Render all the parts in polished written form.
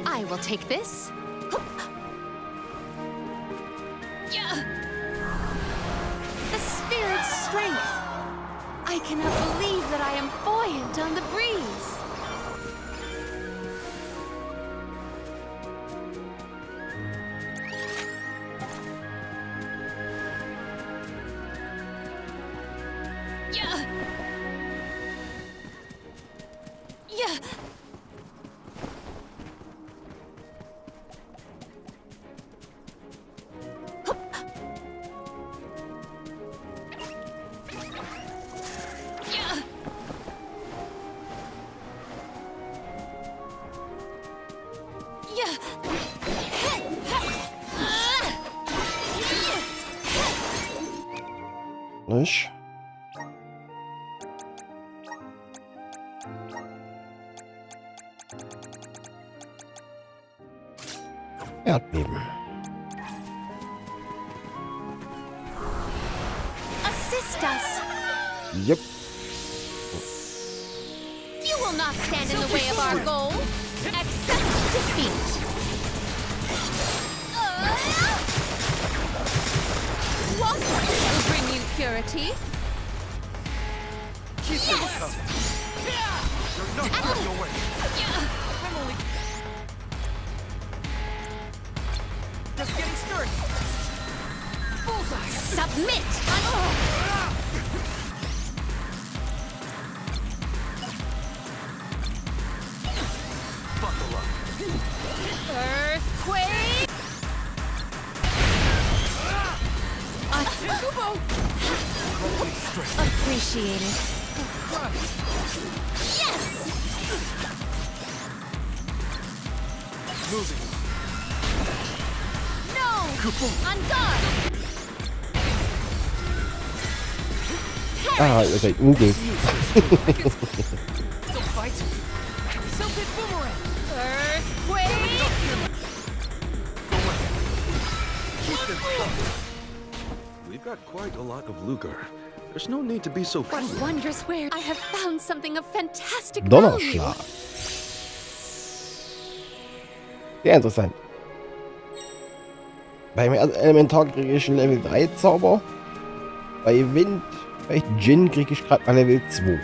I will take this. The spirit's strength. I cannot believe that I am buoyant on the breeze. Nicht? Erdbeben. Assist us. Yep. You will not stand in the way of our goal. Accept defeat. What will bring you purity? Yes! You're not getting away. I'm only just getting started. Bullseye. Submit! Buckle up. Earthquake! Appreciate it. Yes! Moving. No! On guard! Ah, ihr seid ungut. Still fight. Self-hit boomerang. Earthquake! Keep them coming. We've got quite a lot of lucre. There's no need to be so What cruel. wondrous where I have found something of fantastic value. Donnerschlag. Sehr interessant. Beim Elementar kriege ich einen Level 3 Zauber. Bei Wind, bei Djinn kriege ich gerade mal Level 2.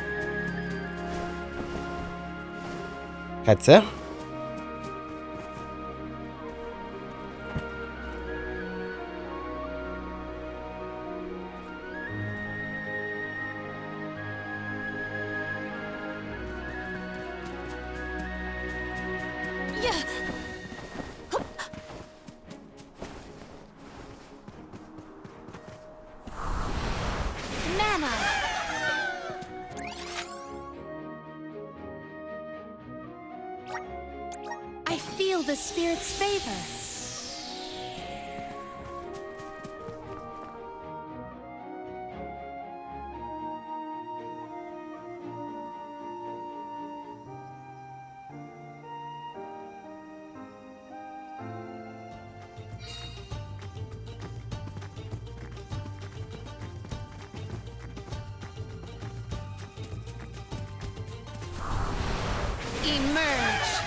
Katze? Yeah. Mana. I feel the spirit's favor. Emerge.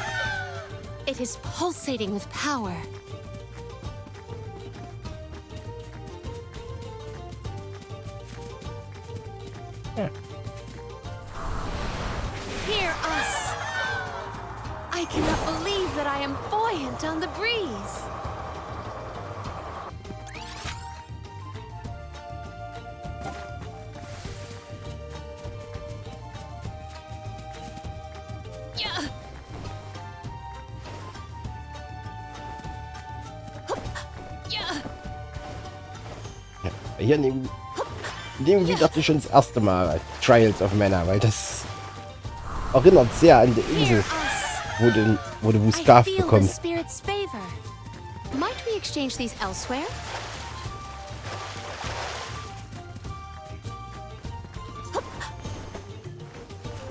It is pulsating with power. Hear us. I cannot believe that I am buoyant on the breeze. Hier in dem Gebiet dachte ich schon das erste Mal Trials of Mana, weil das erinnert sehr an die Insel, wo du Wuskav bekommst. Might we exchange these elsewhere?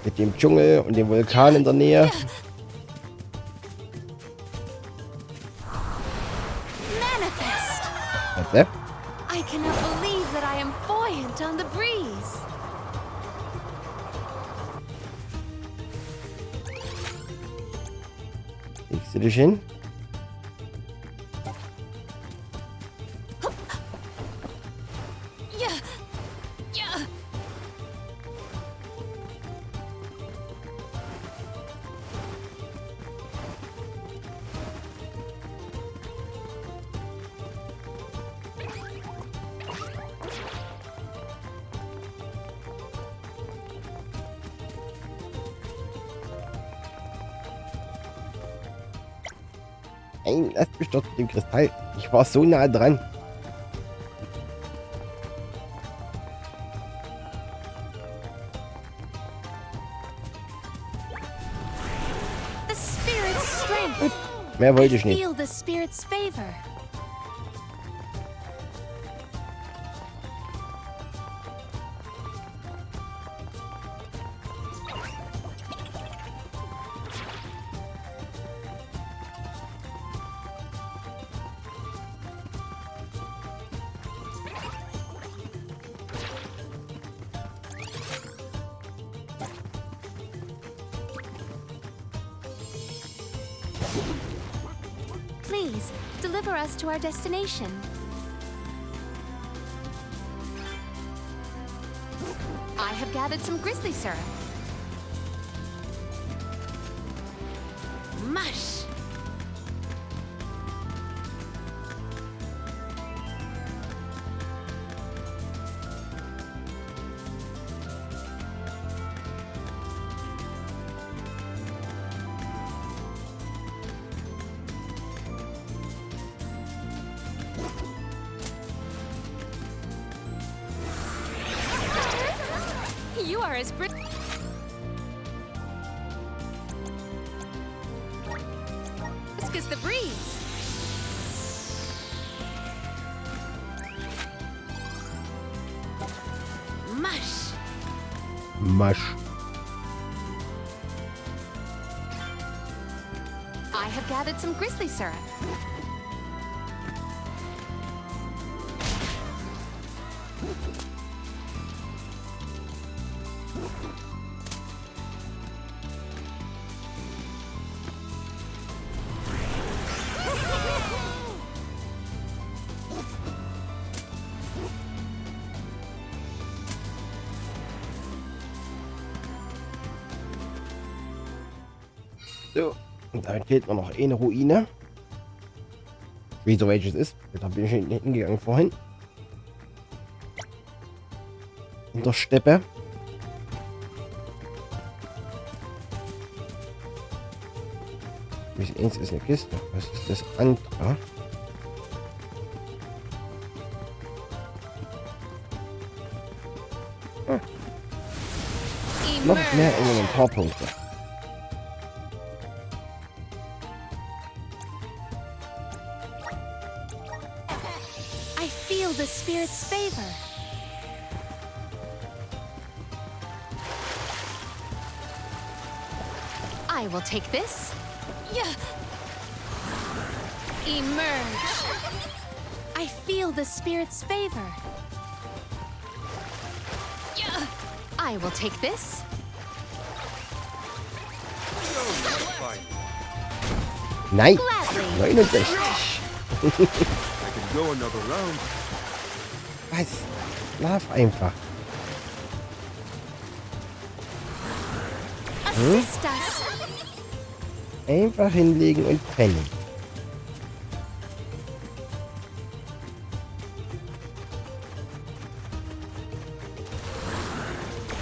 Mit dem Dschungel und dem Vulkan in der Nähe. Manifest. Warte. I cannot believe that I am buoyant on the breeze. Legst du dich hin? Yeah. Yeah. Nein, lass mich dort mit dem Kristall. Ich war so nah dran. The spirit's strength. Mehr wollte ich nicht. Feel the spirit's favor. Please, deliver us to our destination. I have gathered some grizzly syrup. Mush! You are as brisk. As the breeze. Mush. Masch. I have gathered some grizzly syrup. So, und dann fehlt mir noch eine Ruine. Wieso welches ist? Da bin ich hingegangen vorhin. In der Steppe. Eins ist eine Kiste. Was ist das andere? Noch mehr Inventarpunkte. I feel the spirit's favor. I will take this. Yeah. Emerge. I feel the spirit's favor. Yeah. I will take this. Nein! Gladly. 69. I can go another round. Was? Schlaf einfach. Assist us. Einfach hinlegen und pennen.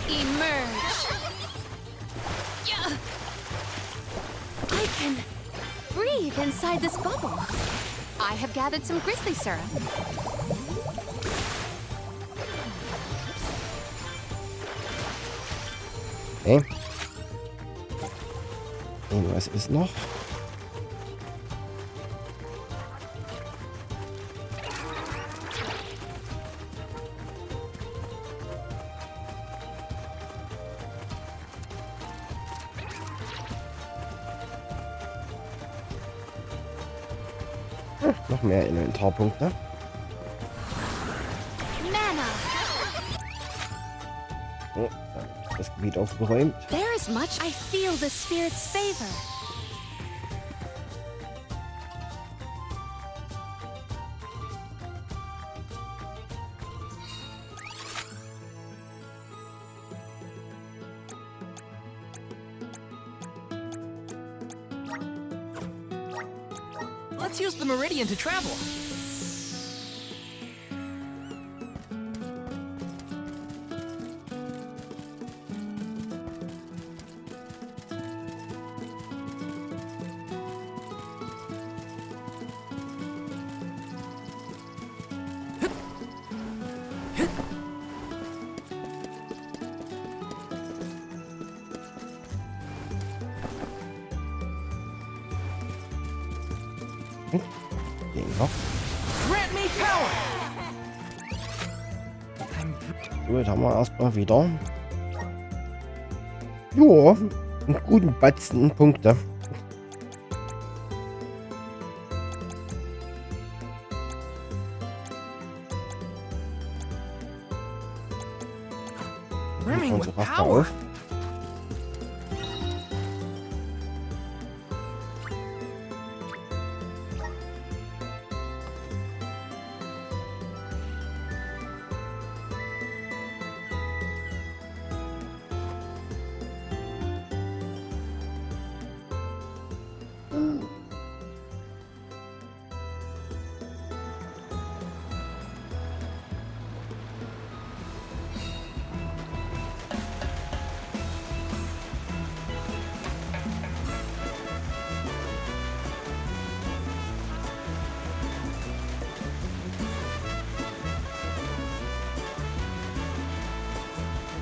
Emerge. Yeah. I can breathe inside this bubble. I have gathered some grizzly syrup. Okay. Irgendwas ist noch. Noch mehr Inventarpunkte. Mana. Oh, das Gebiet aufgeräumt. There is much. I feel the spirit's favor. Let's use the meridian to travel. Den noch. Grant me power. Gut, haben wir erstmal wieder. Jo, einen guten Batzen Punkte. Brimming Unsere with Raster power. auf.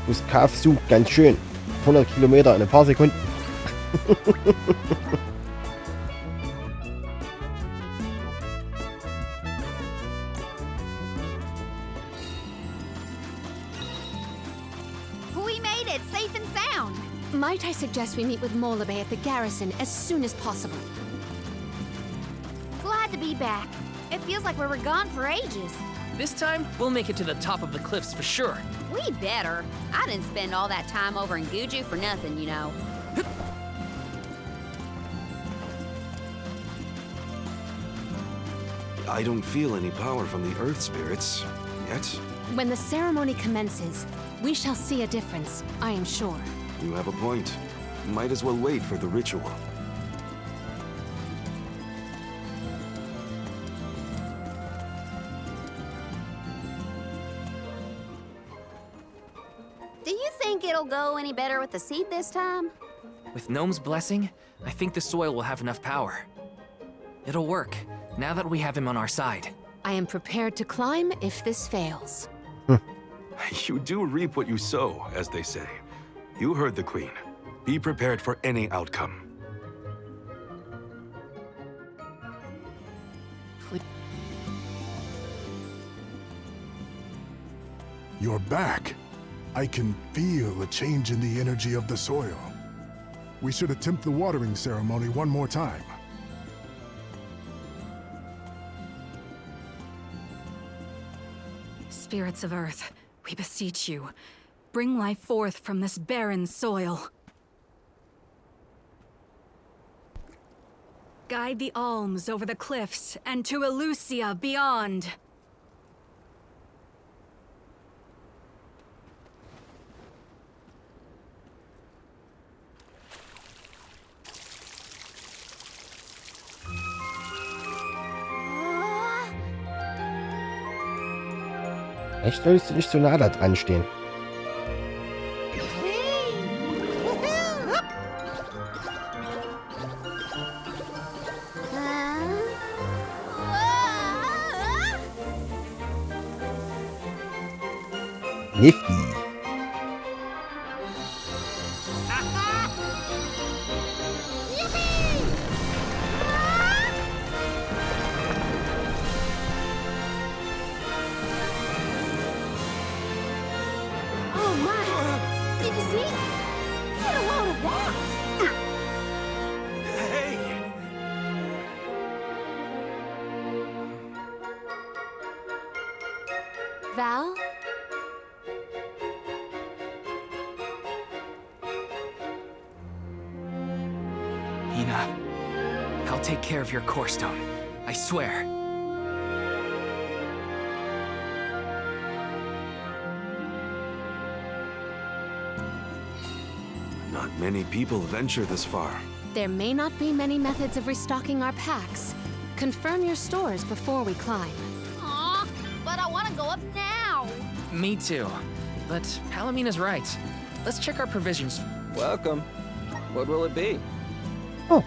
Gustav sucht ganz schön. 100 Kilometer in ein paar Sekunden. We made it, safe and sound. Might I suggest we meet with Molabay at the garrison as soon as possible? Glad to be back. It feels like we were gone for ages. This time, we'll make it to the top of the cliffs for sure. We better. I didn't spend all that time over in Guju for nothing, you know. I don't feel any power from the earth spirits yet. When the ceremony commences, we shall see a difference, I am sure. You have a point. Might as well wait for the ritual. Do you think it'll go any better with the seed this time? With Gnome's blessing, I think the soil will have enough power. It'll work, now that we have him on our side. I am prepared to climb if this fails. You do reap what you sow, as they say. You heard the Queen. Be prepared for any outcome. You're back. I can feel a change in the energy of the soil. We should attempt the watering ceremony one more time. Spirits of Earth, we beseech you. Bring life forth from this barren soil. Guide the alms over the cliffs and to Elusia beyond. Echt sollst du nicht so nah da dran stehen. Nifty. Oh my! Did you see? Get a load of that! Hey! Val? take care of your core stone. I swear. Not many people venture this far. There may not be many methods of restocking our packs. Confirm your stores before we climb. Aw, but I want to go up now. Me too. But Palamina's right. Let's check our provisions. Welcome. What will it be? Oh.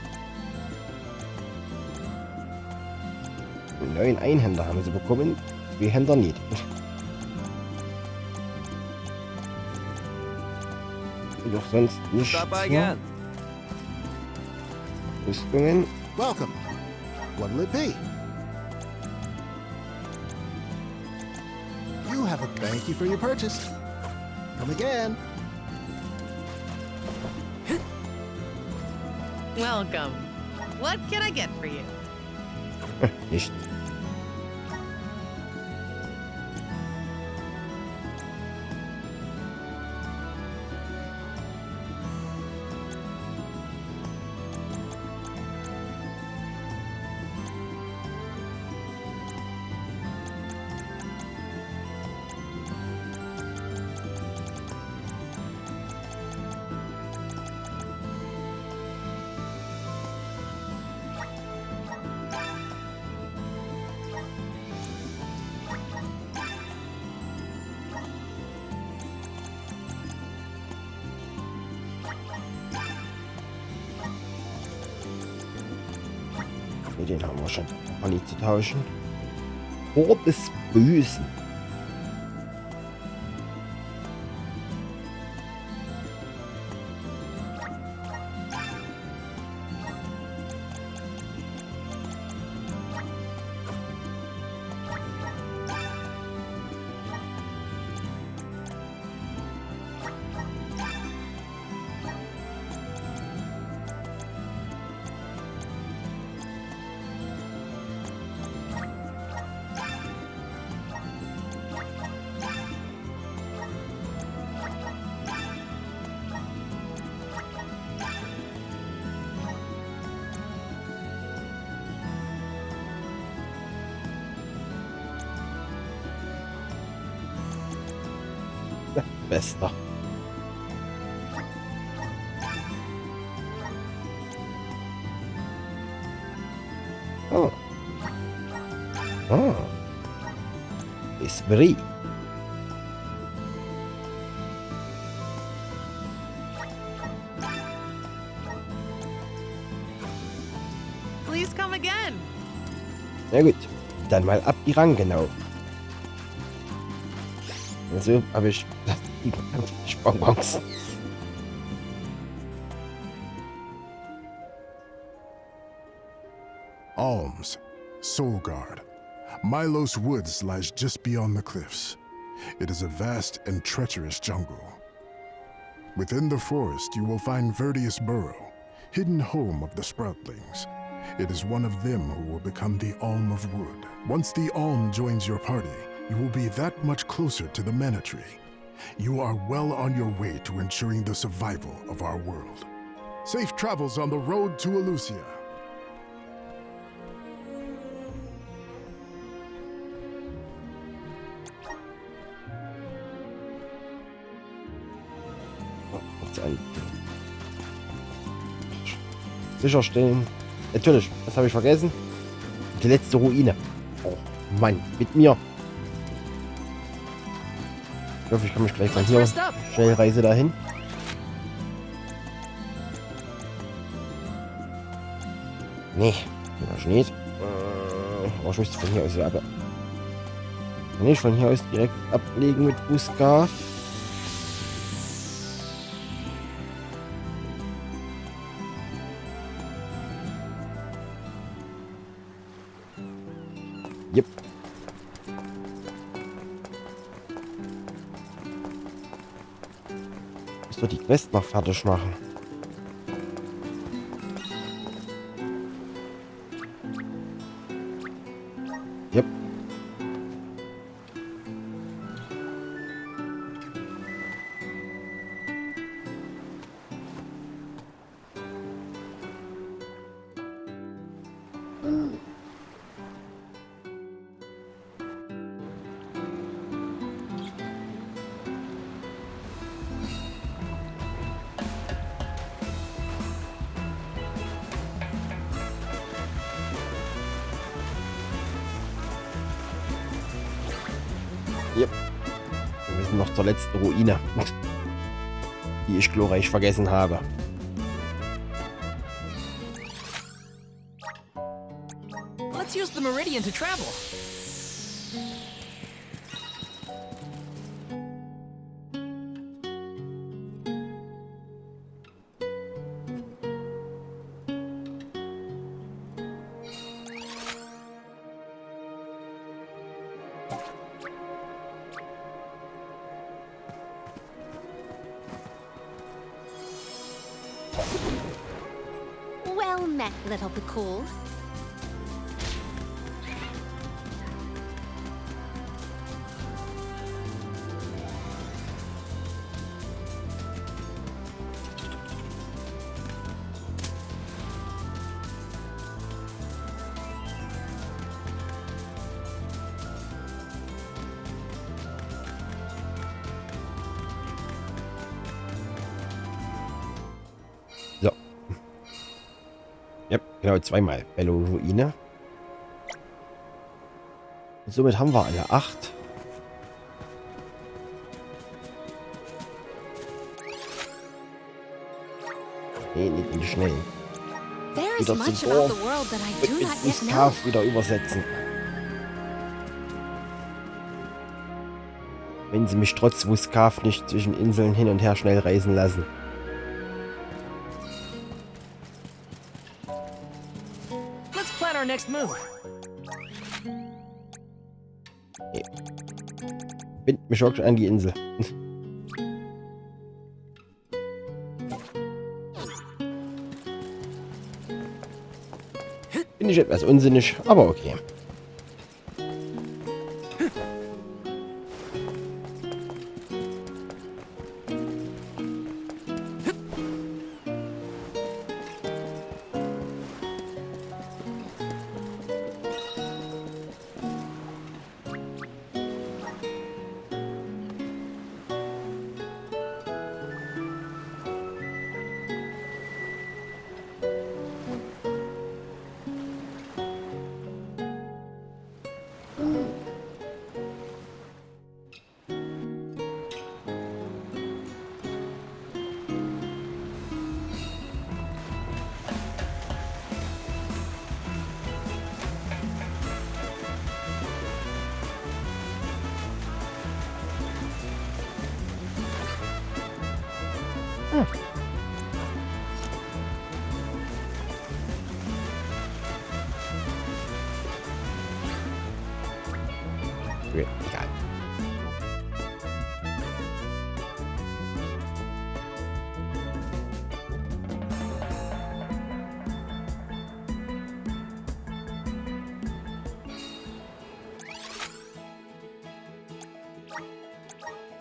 Einen neuen Einhänder haben sie bekommen. Die Händler nicht. Und auch sonst nichts. Stop by Mehr. again. Rüstungen. Welcome. What'll it be? You have a thank you for your purchase. Come again. Welcome. What can I get for you? Nicht. Den haben wir schon. Money zu tauschen. Vor des Bösen. Bester. Oh. Ah. Esprit. Please come again. Na gut. Dann mal ab die Rangenau. Also habe ich die Bonbons. Alms, Soulguard. Milos Woods lies just beyond the cliffs. It is a vast and treacherous jungle. Within the forest, you will find Verdius Burrow, hidden home of the Sproutlings. It is one of them who will become the Alm of Wood. Once the Alm joins your party, you will be that much closer to the Mana Tree. You are well on your way to ensuring the survival of our world. Safe travels on the road to Elusia. Sicherstellen. Natürlich, das habe ich vergessen. Die letzte Ruine. Oh Mann, mit mir. Ich hoffe, ich kann mich gleich von hier schnell Reise dahin. Nee, das nicht. Oh, ich müsste von hier aus ja aber. Kann ich von hier aus direkt ablegen mit Buskav? Yep. Muss doch die Quest noch fertig machen. Yep. Yep. Wir sind noch zur letzten Ruine, die ich glorreich vergessen habe. Let's use the meridian to travel. Well met, little Cool. So. Ja, genau, zweimal Bello-Ruine. Und somit haben wir alle 8. Nee, nicht in die Schnellen. There is Wieder much zum about Dorf the world that I und do mit not yet know. Gustav wieder übersetzen. Wenn sie mich trotz Wuskav nicht zwischen Inseln hin und her schnell reisen lassen. Let's plan our next move. Bind mich wirklich an die Insel. Bin ich etwas unsinnig, aber okay. Ja, egal.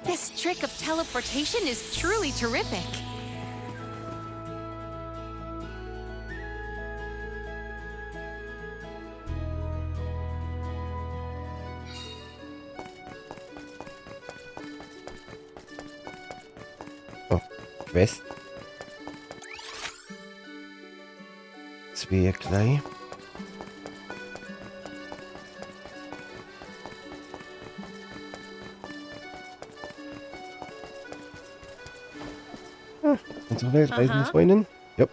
This trick of teleportation is truly terrific. Oh, Quest. Zwei gleich. Unsere weltreisende Freundin. Ja.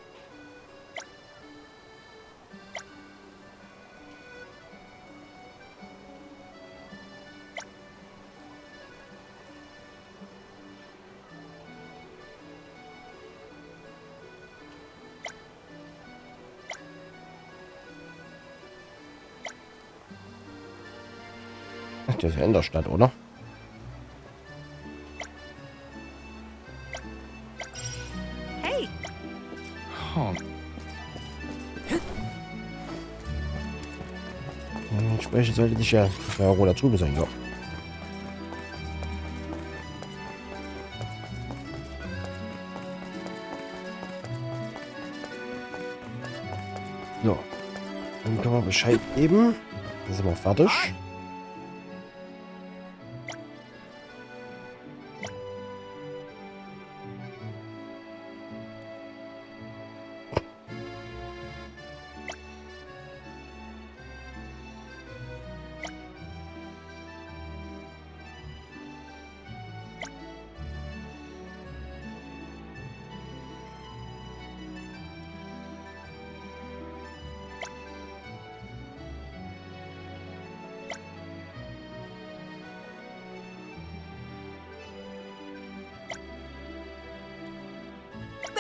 Ach, das ist ja in der Stadt, oder? Hey, Entsprechend sollte dich ja roter Tube sein, ja. So. Dann können wir Bescheid geben. Dann sind wir fertig.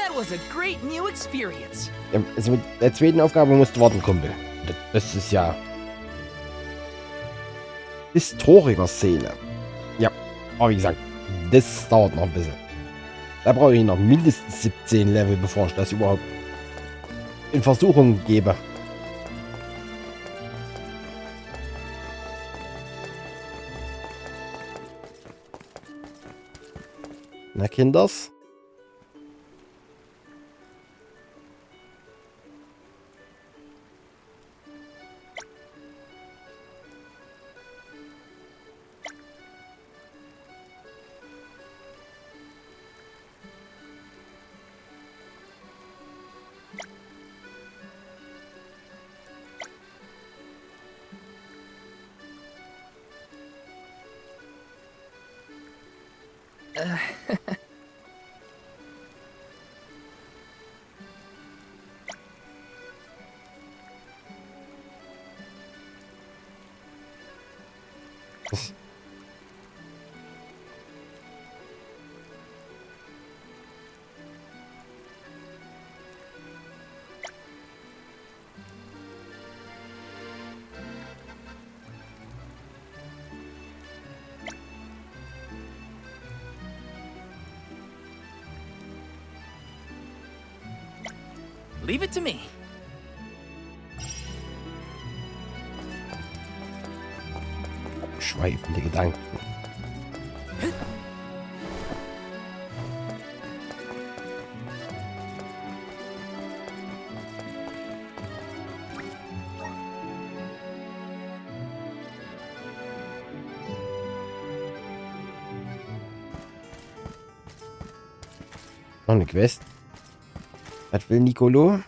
That was a great new experience. Ja, also mit der zweiten Aufgabe musst du warten, Kumpel. Das ist ja... Historiker-Szene. Ja, aber wie gesagt, das dauert noch ein bisschen. Da brauche ich noch mindestens 17 Level, bevor ich das überhaupt in Versuchung gebe. Na, Kinders? Leave it to me. Schweifende Gedanken. Noch eine Quest. Was will Nicolo?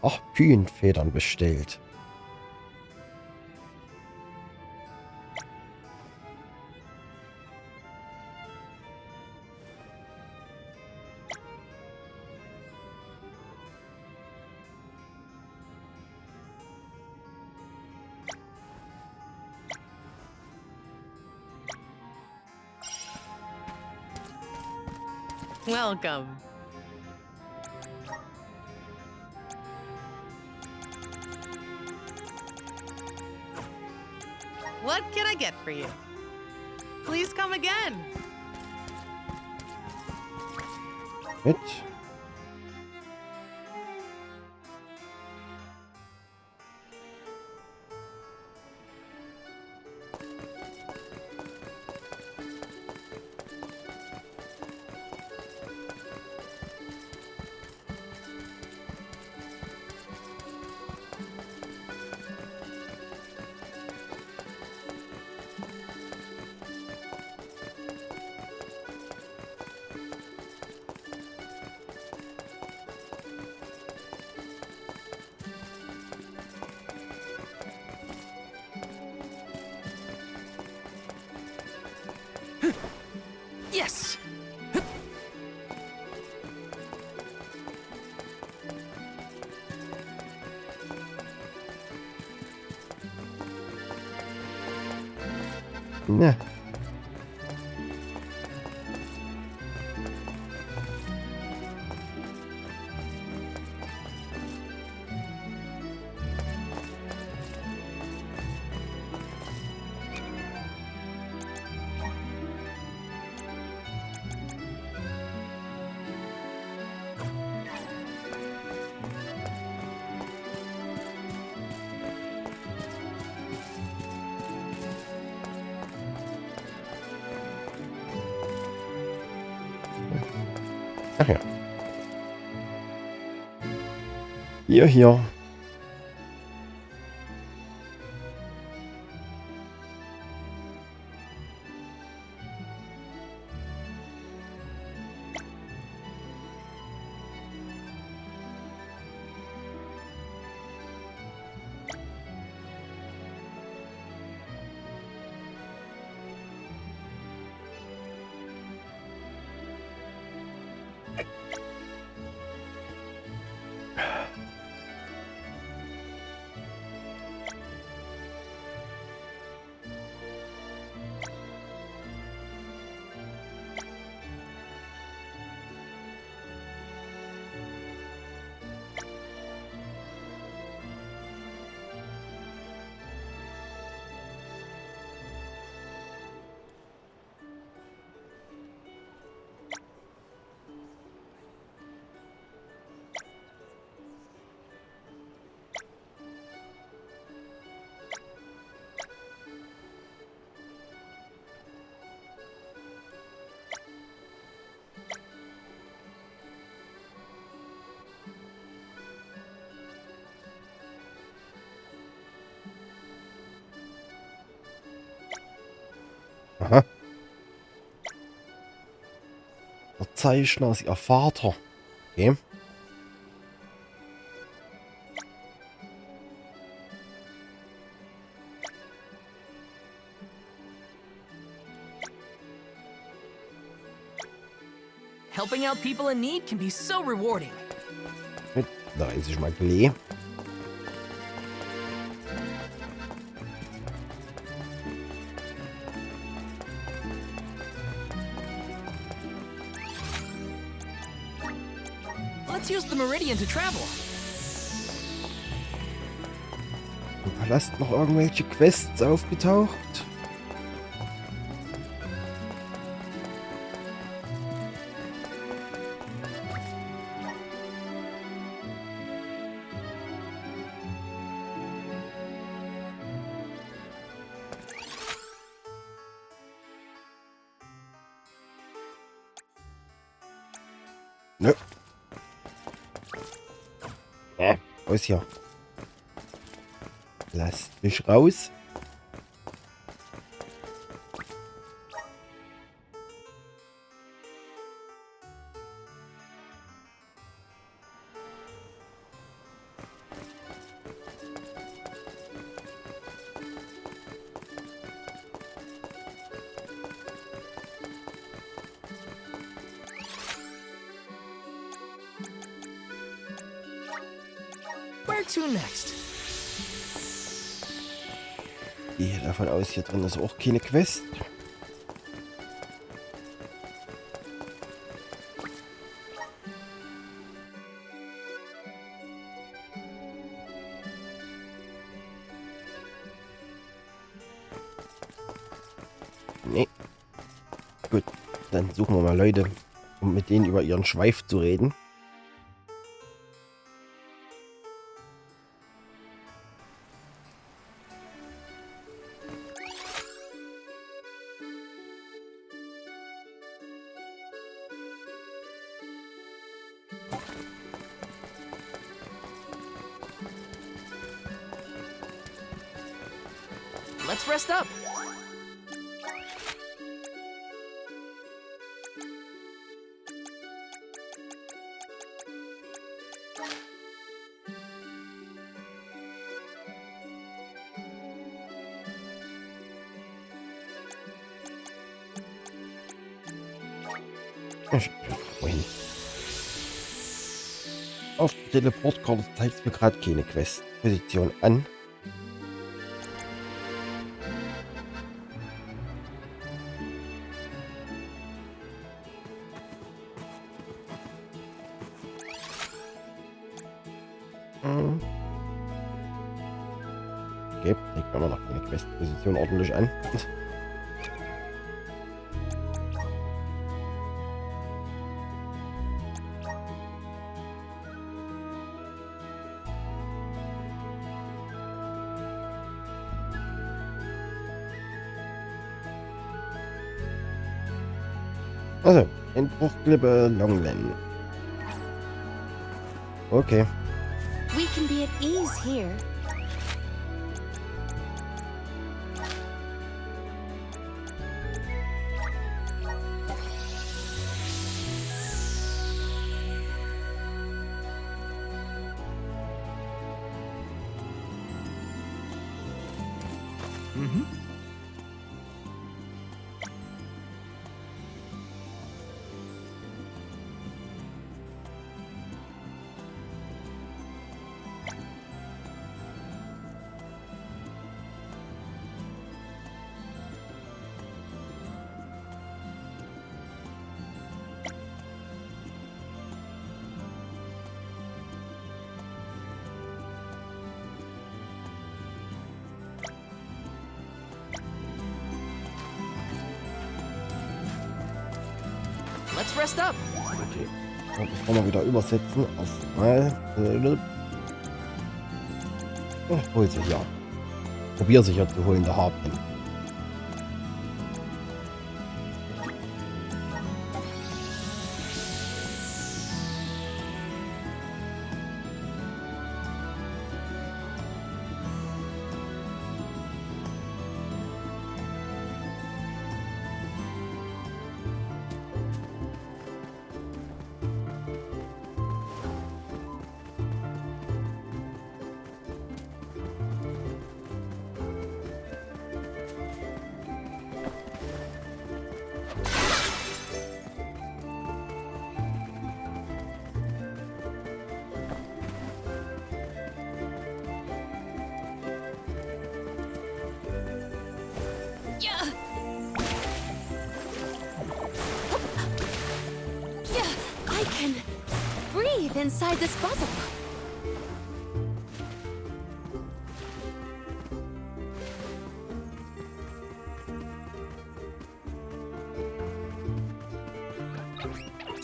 Ach, Kühenfedern bestellt. Welcome. What can I get for you? Please come again. Mit. Yes! Ne. Ach ja. Hier. Aha. Der Zeichner ist ihr Vater. Okay. Helping out people in need can be so rewarding. Da ist ich mal Klee. Let's use the Meridian to travel. Im Palast noch irgendwelche Quests aufgetaucht? Nö. Wo ist hier? Lasst mich raus. Where to next? Ich gehe davon aus, hier drin ist auch keine Quest. Nee. Gut, dann suchen wir mal Leute, um mit denen über ihren Schweif zu reden. Let's rest up. Wohin? Auf der Teleportkarte zeigt mir gerade keine Quest. Position an. Okay, zeigt mir noch keine Quest-Position ordentlich an. Also, Entbruchklippe Longland. Okay. We can be at ease here. Let's rest up. Okay. Und bevor wir wieder übersetzen, erstmal. Hol sie hier. Probier sicher zu holen, der Harpien. I can breathe inside this bubble.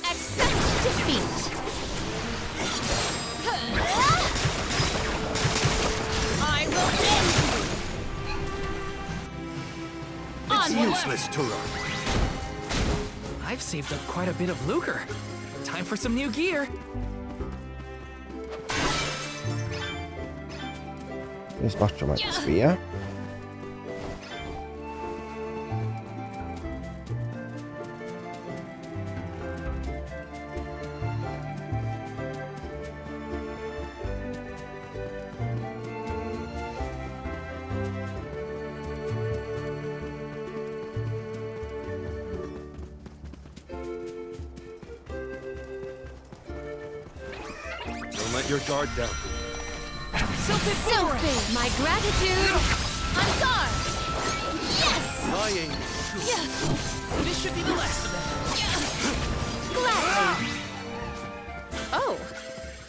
Accept defeat. I will end you. It's useless to run. I've saved up quite a bit of lucre. Time for some new gear. Das macht schon mal 2. Don't let your guard down. Sophie, my gratitude. On guard. Yes. Lying. This should be the last of them. Gladly. Oh,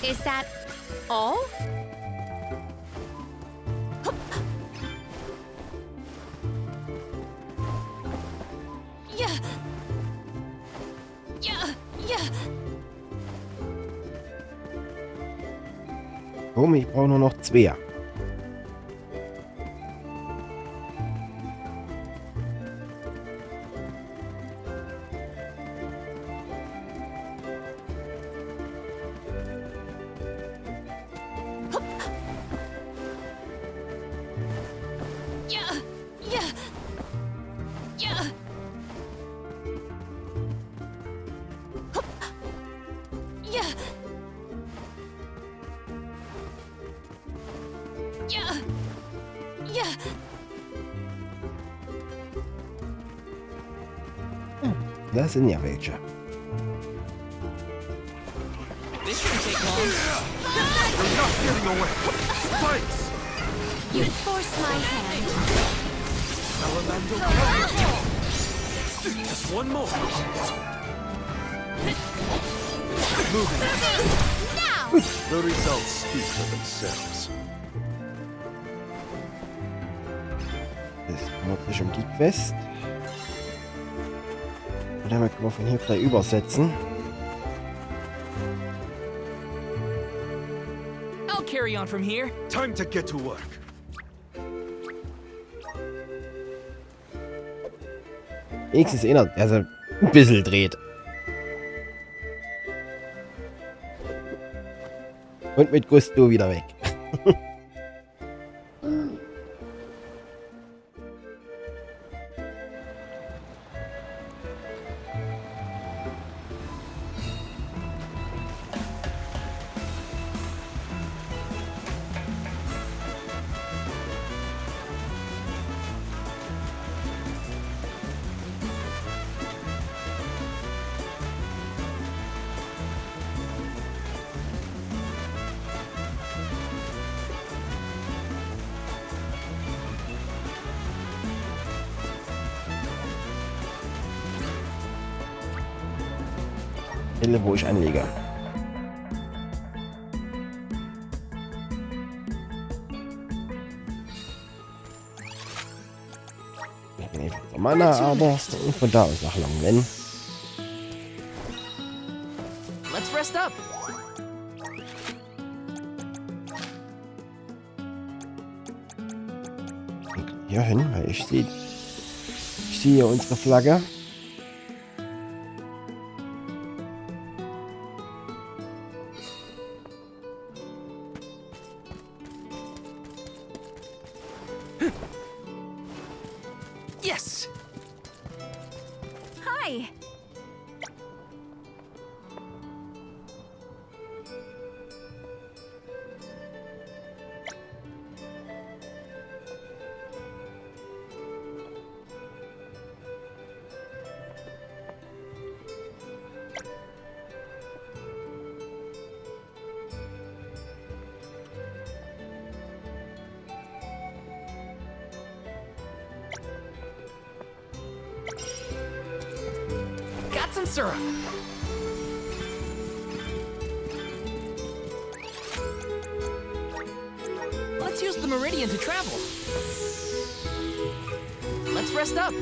is that all? Yeah. Yeah. Yeah. Komm, ich brauche nur noch 2. Yeah. Yeah. Yeah. Yeah. Yeah. Yeah. Da sind ja welche. This shouldn't take long. You're not getting away. Spikes. You force my hand. Just one more. Moving. Now. The results speak for themselves. Das kümmert sich um die Quest. Und damit können wir von hier gleich übersetzen. I'll carry on from here. Time to get to work. Wenigstens einer, der so ein bisschen dreht. Und mit Gusto wieder weg. Stelle, wo ich anlege. Ich bin einfach so Mana, aber von da aus nach Longlen. Let's rest up. Hier hin, weil ich sehe hier unsere Flagge. Yes. Hi! Got some syrup. Let's use the meridian to travel. Let's rest up.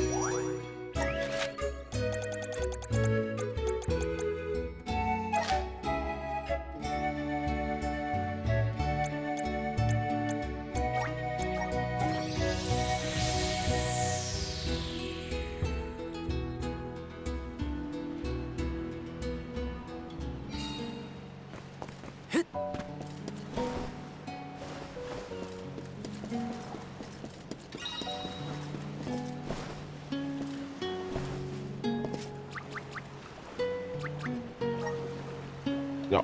Ja.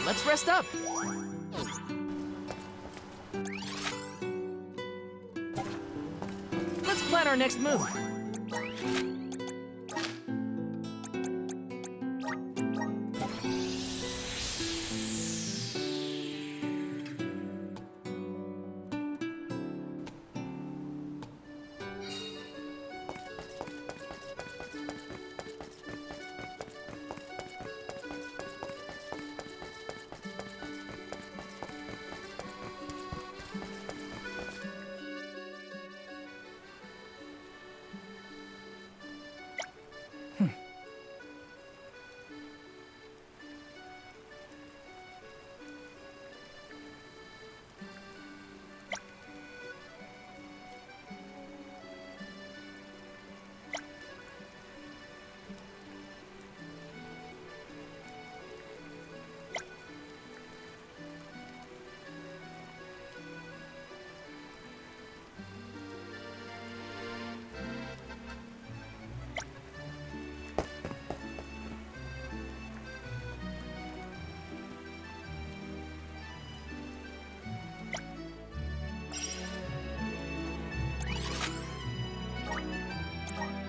Let's rest up. Let's plan our next move.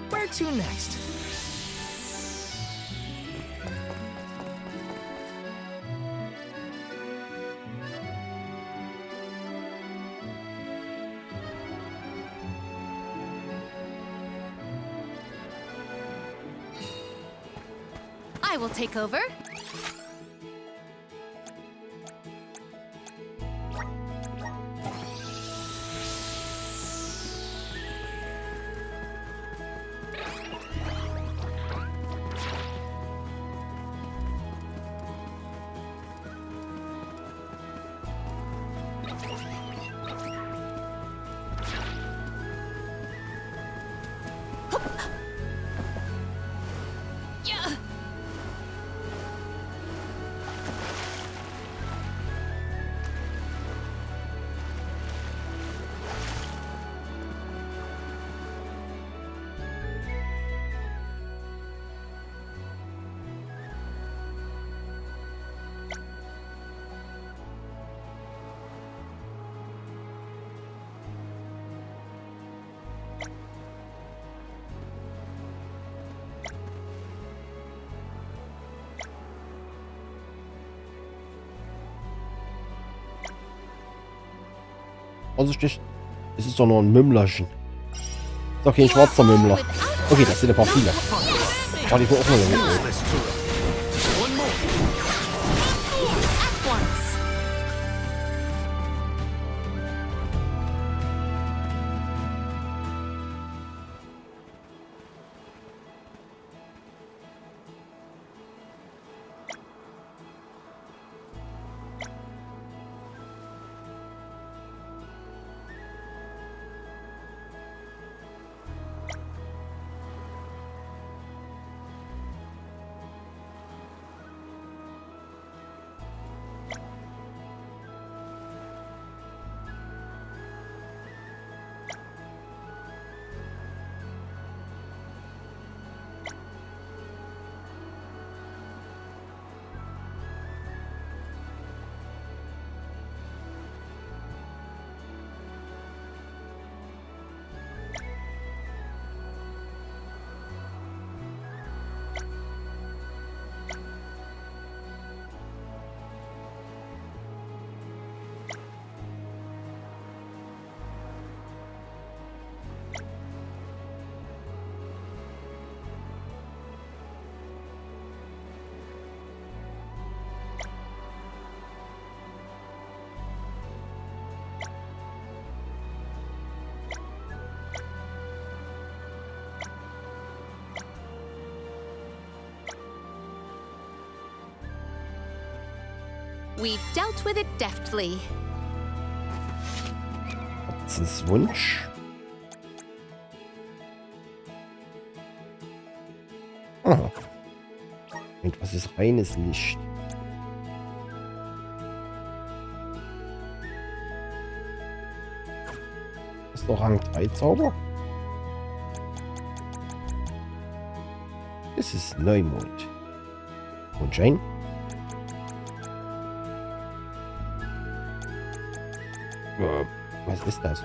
Where to next? I will take over. Vorsichtig. Es ist doch nur ein Mümmlerchen. Ist doch kein schwarzer Mümmler. Okay, das sind ein paar viele. Oh, die auch noch We've dealt with it deftly. Das ist Wunsch. Ah. Etwas ist reines Licht. Das ist doch Rang 3 Zauber. Das ist Neumond. Mondschein. Was ist das?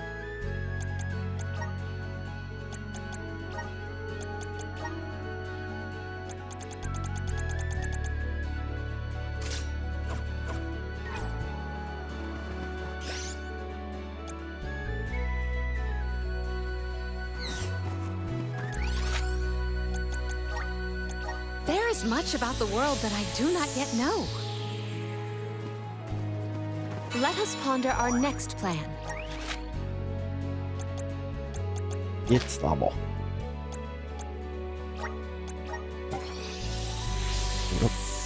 There is much about the world that I do not yet know. Let us ponder our next plan. Jetzt aber.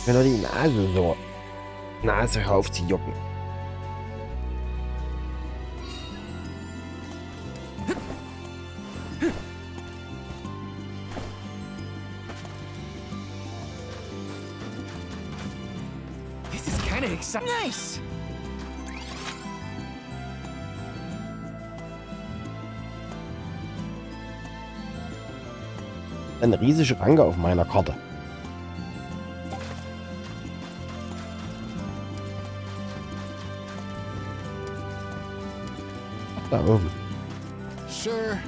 Wenn er die Nase rauf zu jucken. This is kind of exciting. Nice. Eine riesige Ranke auf meiner Karte. Da oben. Sure.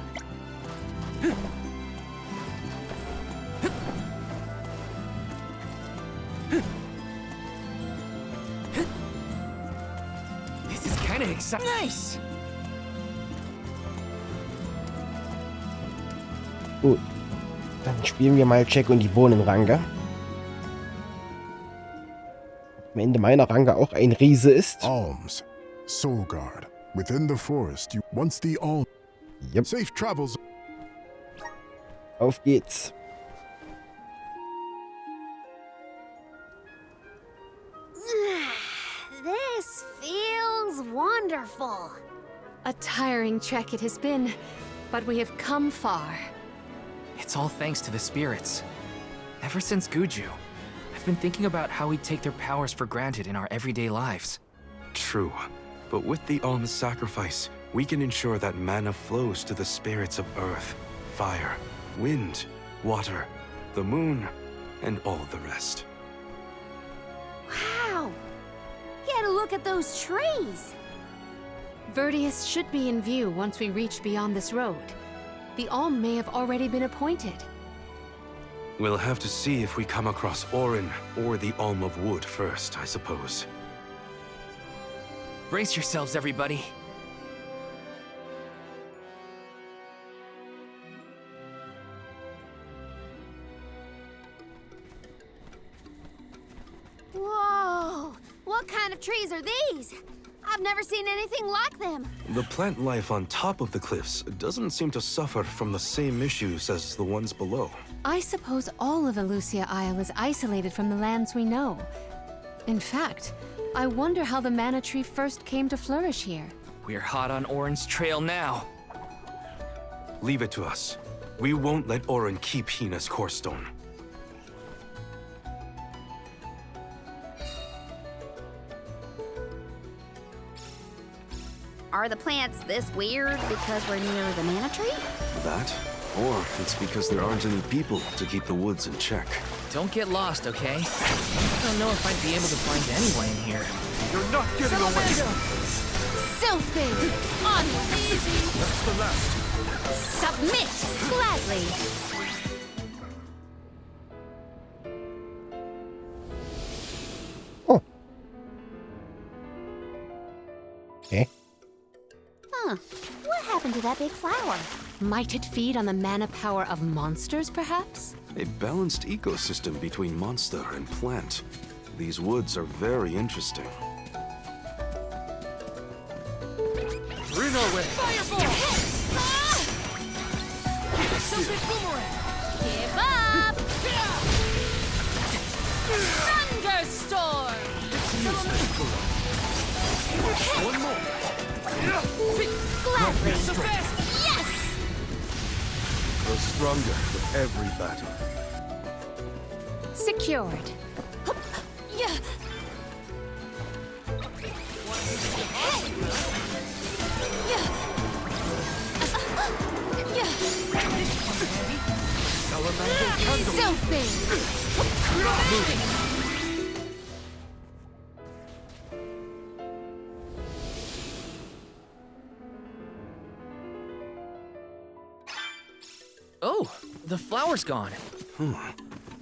This is kind of exciting. Nice. Gut. Dann spielen wir mal Jack und die Bohnenranke. am Ende meiner Range auch ein Riese ist. Alms. Soul Guard. Within the forest, you once the Alm. Yep. Safe travels. Auf geht's. This feels wonderful. A tiring trek it has been, but we have come far. It's all thanks to the spirits. Ever since Guju, I've been thinking about how we take their powers for granted in our everyday lives. True. But with the alms sacrifice, we can ensure that mana flows to the spirits of earth, fire, wind, water, the moon, and all the rest. Wow! Get a look at those trees! Verdius should be in view once we reach beyond this road. The Alm may have already been appointed. We'll have to see if we come across Orin or the Alm of Wood first, I suppose. Brace yourselves, everybody. Whoa! What kind of trees are these? I've never seen anything like them. The plant life on top of the cliffs doesn't seem to suffer from the same issues as the ones below. I suppose all of Elusia Isle is isolated from the lands we know. In fact, I wonder how the mana tree first came to flourish here. We're hot on Orin's trail now. Leave it to us. We won't let Orin keep Hina's core stone. Are the plants this weird because we're near the mana tree? That? Or it's because there aren't any people to keep the woods in check. Don't get lost, okay? I don't know if I'd be able to find anyone in here. You're not getting away! Sylphid! Onward! That's the last. Submit! Gladly! Oh. Okay. Huh. What happened to that big flower? Might it feed on the mana power of monsters, perhaps? A balanced ecosystem between monster and plant. These woods are very interesting. Reno way! Fireball! Give up! Thunderstorm! One more! Gladly! Yes! Grow stronger with every battle. Secured. Yeah. Oh, the flower's gone.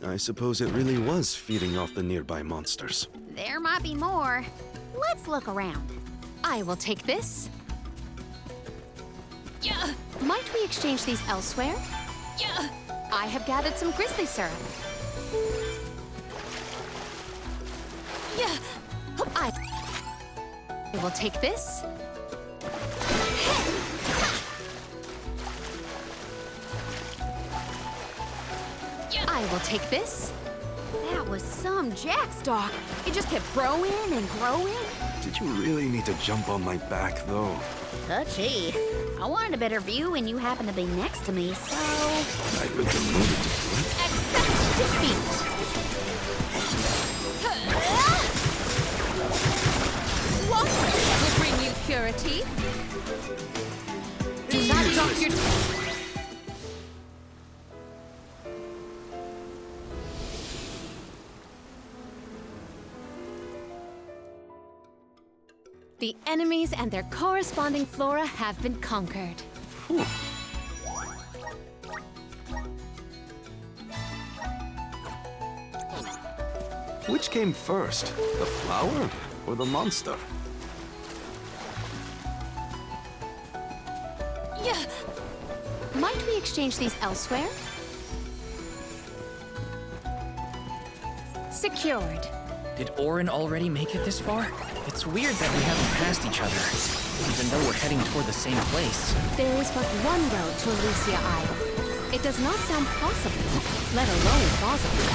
I suppose it really was feeding off the nearby monsters. There might be more. Let's look around. I will take this. Yeah. Might we exchange these elsewhere? Yeah. I have gathered some grizzly syrup. Yeah. I will take this. I will take this. That was some jackstock. It just kept growing and growing. Did you really need to jump on my back, though? Touchy. I wanted a better view when you happened to be next to me, so... I'd been demoted to flint. Accept defeat. What will bring you purity? Do not drop your... The enemies and their corresponding flora have been conquered. Which came first, the flower or the monster? Yeah. Might we exchange these elsewhere? Secured. Did Orin already make it this far? It's weird that we haven't passed each other, even though we're heading toward the same place. There is but one road to Elysia Isle. It does not sound possible, let alone plausible.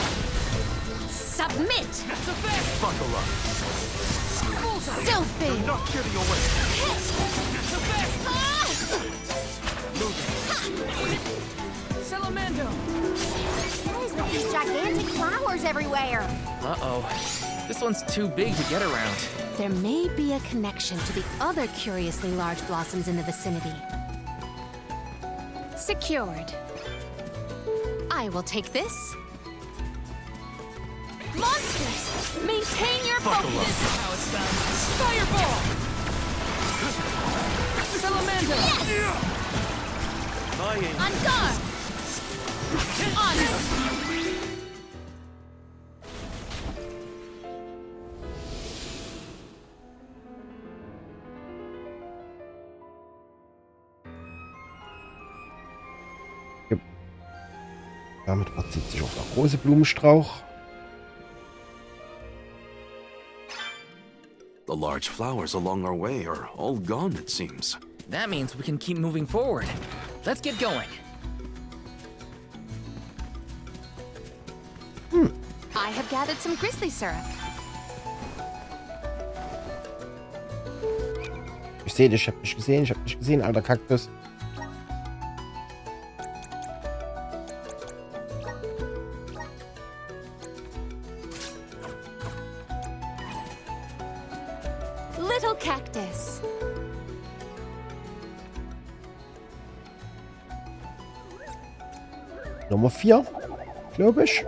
Submit! Buckle up. Stupid! Not getting away. Salamando! What is with these gigantic flowers everywhere? Uh-oh. This one's too big to get around. There may be a connection to the other curiously large blossoms in the vicinity. Secured. I will take this. Monsters! Maintain your focus! How it's done. Fireball! Salamando! Yes! On guard! On! Damit verzieht sich auch der große Blumenstrauch. The large flowers along our way are all gone, it seems. That means we can keep moving forward. Let's get going. I have gathered some grizzly syrup. Ich sehe dich, ich hab dich gesehen, alter Kaktus. Little cactus. Nummer 4, glaube ich.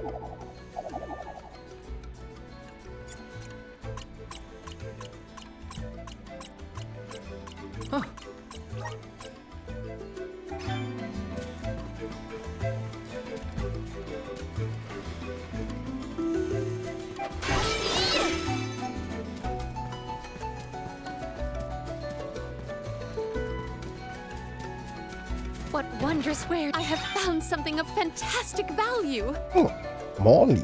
What wondrous ware! I have found something of fantastic value. Oh, Morley.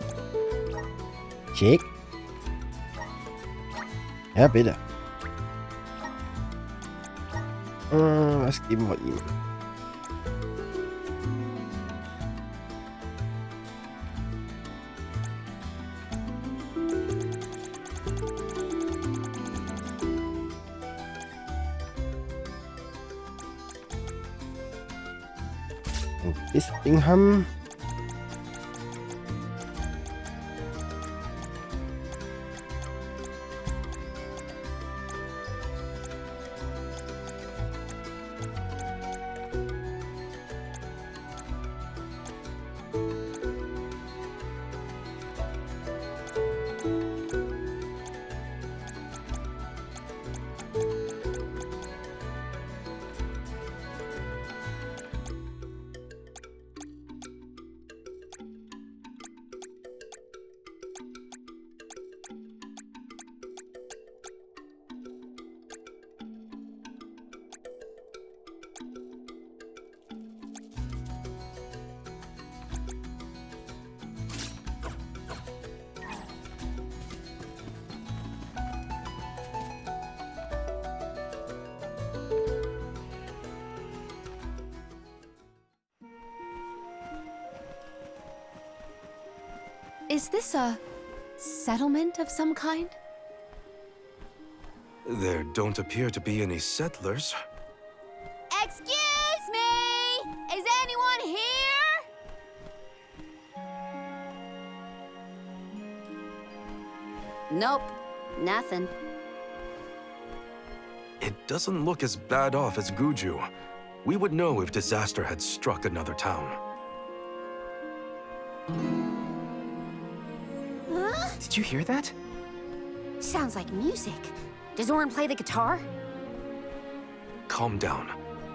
Check. Ja, bitte. Was geben wir ihm? Und das Ding haben. Is this a settlement of some kind? There don't appear to be any settlers. Excuse me! Is anyone here? Nope, nothing. It doesn't look as bad off as Guju. We would know if disaster had struck another town. Huh? Did you hear that? Sounds like music. Does Orin play the guitar? Calm down.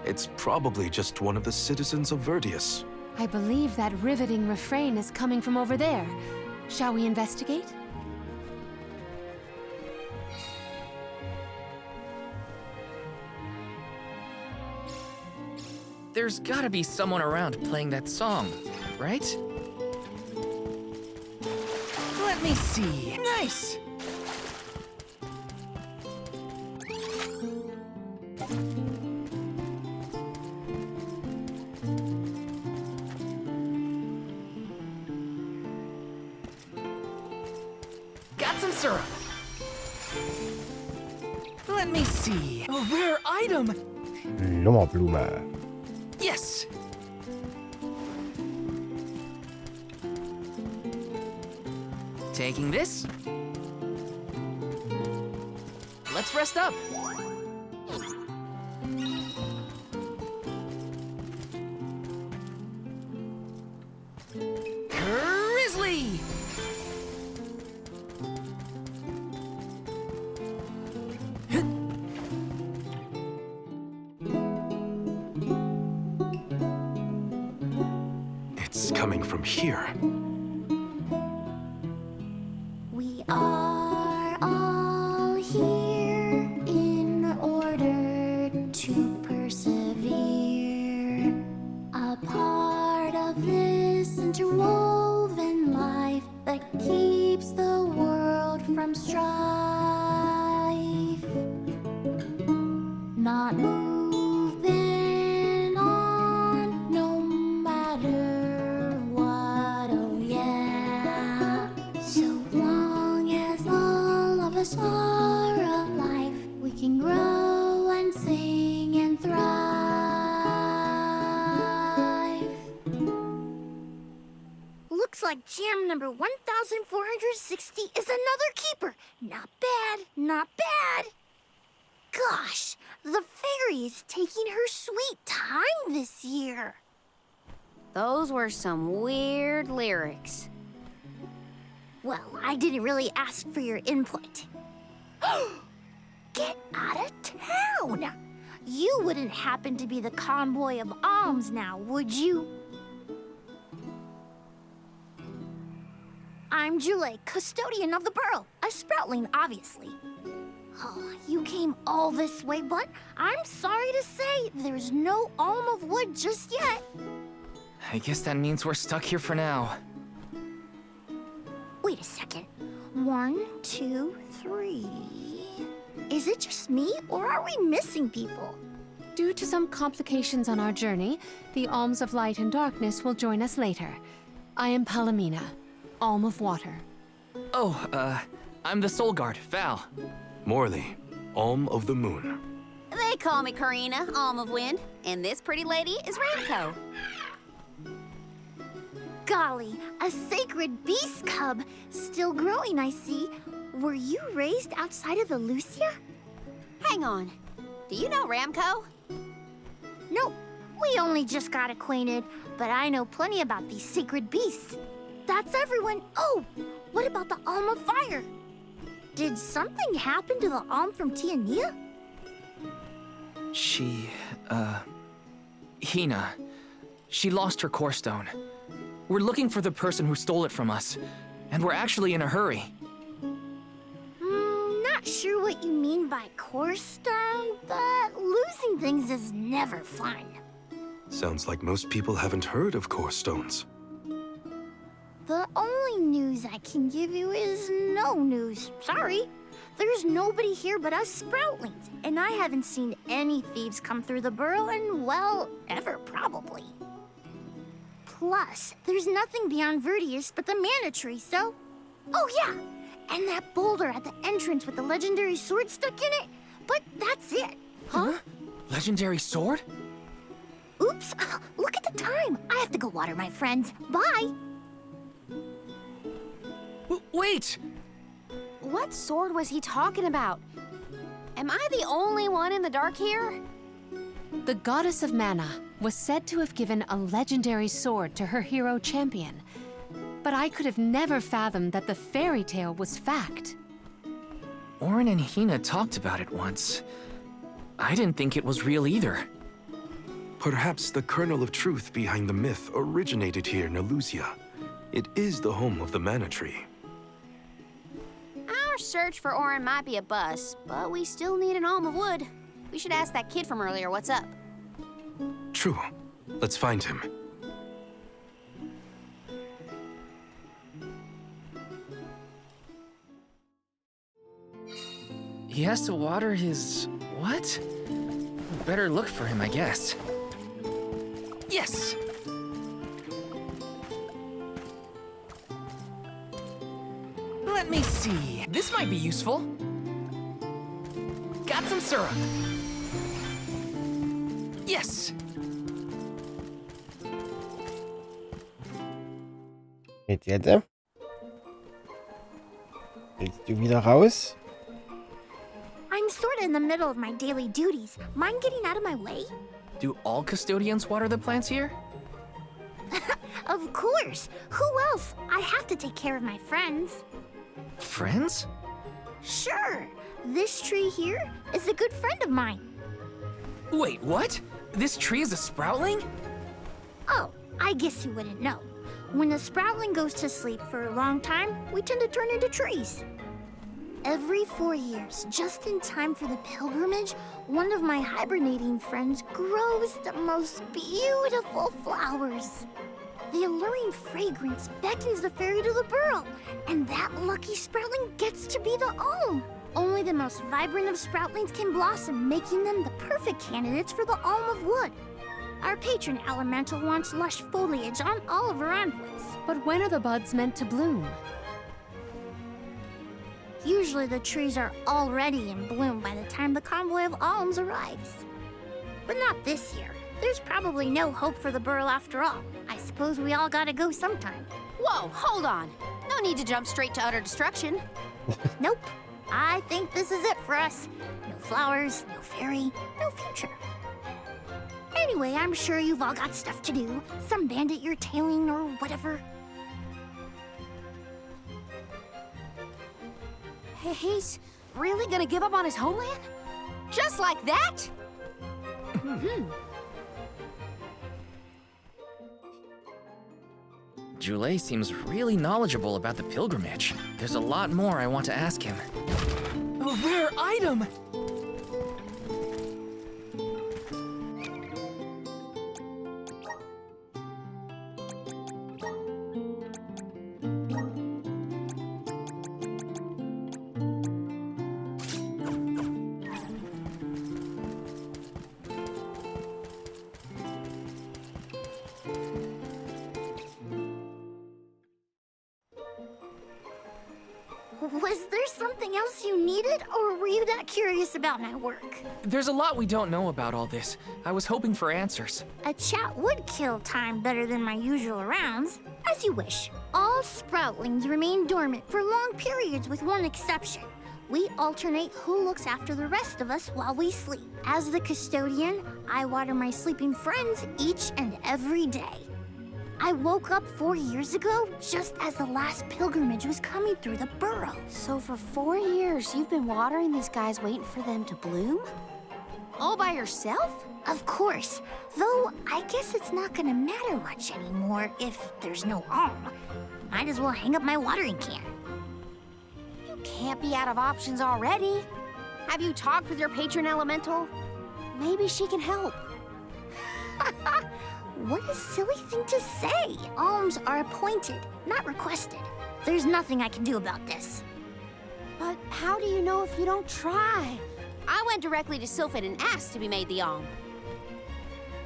It's probably just one of the citizens of Verdius. I believe that riveting refrain is coming from over there. Shall we investigate? There's gotta be someone around playing that song, right? Let me see. Nice! got some syrup. Let me see. A rare item. Lummerblume. Yes. Taking this. Let's rest up. Grizzly! It's coming from here. We are all here in order to persevere. A part of this interwoven life that keeps the world from strife. Not moving on, no matter what, oh yeah. So long as all of us are alive, we can grow and sing and thrive. Looks like jam number 1460 is another keeper. Not bad, not bad. Gosh, the fairy is taking her sweet time this year. Those were some weird lyrics. Well, I didn't really ask for your input. Get out of town! You wouldn't happen to be the convoy of alms now, would you? I'm Julie, custodian of the burrow, a sproutling, obviously. Oh, you came all this way, but I'm sorry to say there's no alm of wood just yet. I guess that means we're stuck here for now. Wait a second. 1, 2, 3. Is it just me, or are we missing people? Due to some complications on our journey, the Alms of Light and Darkness will join us later. I am Palomina, Alm of Water. Oh, I'm the Soul Guard, Val. Morley, Alm of the Moon. They call me Karina, Alm of Wind, and this pretty lady is Ramco. Golly, a sacred beast cub. Still growing, I see. Were you raised outside of the Lucia? Hang on. Do you know Ramco? Nope. We only just got acquainted, but I know plenty about these sacred beasts. That's everyone. Oh, what about the Alm of Fire? Did something happen to the Alm from Tiania? Hina. She lost her core stone. We're looking for the person who stole it from us, and we're actually in a hurry. Not sure what you mean by core stone, but losing things is never fun. Sounds like most people haven't heard of core stones. The only news I can give you is no news. Sorry. There's nobody here but us Sproutlings, and I haven't seen any thieves come through the burrow in, well, ever probably. Plus, there's nothing beyond Verdius but the mana tree, so... Oh yeah, and that boulder at the entrance with the legendary sword stuck in it, but that's it. Huh? Legendary sword? Oops, look at the time. I have to go water my friends. Bye. Wait! What sword was he talking about? Am I the only one in the dark here? The goddess of mana was said to have given a legendary sword to her hero champion. But I could have never fathomed that the fairy tale was fact. Orin and Hina talked about it once. I didn't think it was real either. Perhaps the kernel of truth behind the myth originated here in Elusia. It is the home of the mana tree. Our search for Orin might be a bust, but we still need an alm of wood. We should ask that kid from earlier what's up. True. Let's find him. He has to water his... what? Better look for him, I guess. Yes! Let me see. This might be useful. Got some syrup. Yes. Jetzt? Willst du wieder raus? I'm sort of in the middle of my daily duties. Mind getting out of my way? Do all custodians water the plants here? Of course. Who else? I have to take care of my friends. Friends? Sure. This tree here is a good friend of mine. Wait, what? This tree is a sproutling? Oh, I guess you wouldn't know. When a sproutling goes to sleep for a long time, we tend to turn into trees. Every 4 years, just in time for the pilgrimage, one of my hibernating friends grows the most beautiful flowers. The alluring fragrance beckons the fairy to the burrow, and that lucky sproutling gets to be the alm. Only the most vibrant of sproutlings can blossom, making them the perfect candidates for the alm of wood. Our patron elemental wants lush foliage on all of her envoys. But when are the buds meant to bloom? Usually the trees are already in bloom by the time the convoy of alms arrives. But not this year. There's probably no hope for the burrow after all. I suppose we all gotta go sometime. Whoa, hold on. No need to jump straight to utter destruction. Nope. I think this is it for us. No flowers, no fairy, no future. Anyway, I'm sure you've all got stuff to do. Some bandit you're tailing or whatever. He's really gonna give up on his homeland? Just like that? Jule seems really knowledgeable about the pilgrimage. There's a lot more I want to ask him. A rare item! Was there something else you needed, or were you that curious about my work? There's a lot we don't know about all this. I was hoping for answers. A chat would kill time better than my usual rounds. As you wish. All sproutlings remain dormant for long periods with one exception. We alternate who looks after the rest of us while we sleep. As the custodian, I water my sleeping friends each and every day. I woke up 4 years ago, just as the last pilgrimage was coming through the burrow. So for 4 years, you've been watering these guys waiting for them to bloom? All by yourself? Of course. Though, I guess it's not gonna matter much anymore if there's no alm. Might as well hang up my watering can. You can't be out of options already. Have you talked with your patron elemental? Maybe she can help. What a silly thing to say! Alms are appointed, not requested. There's nothing I can do about this. But how do you know if you don't try? I went directly to Sylphid and asked to be made the alm.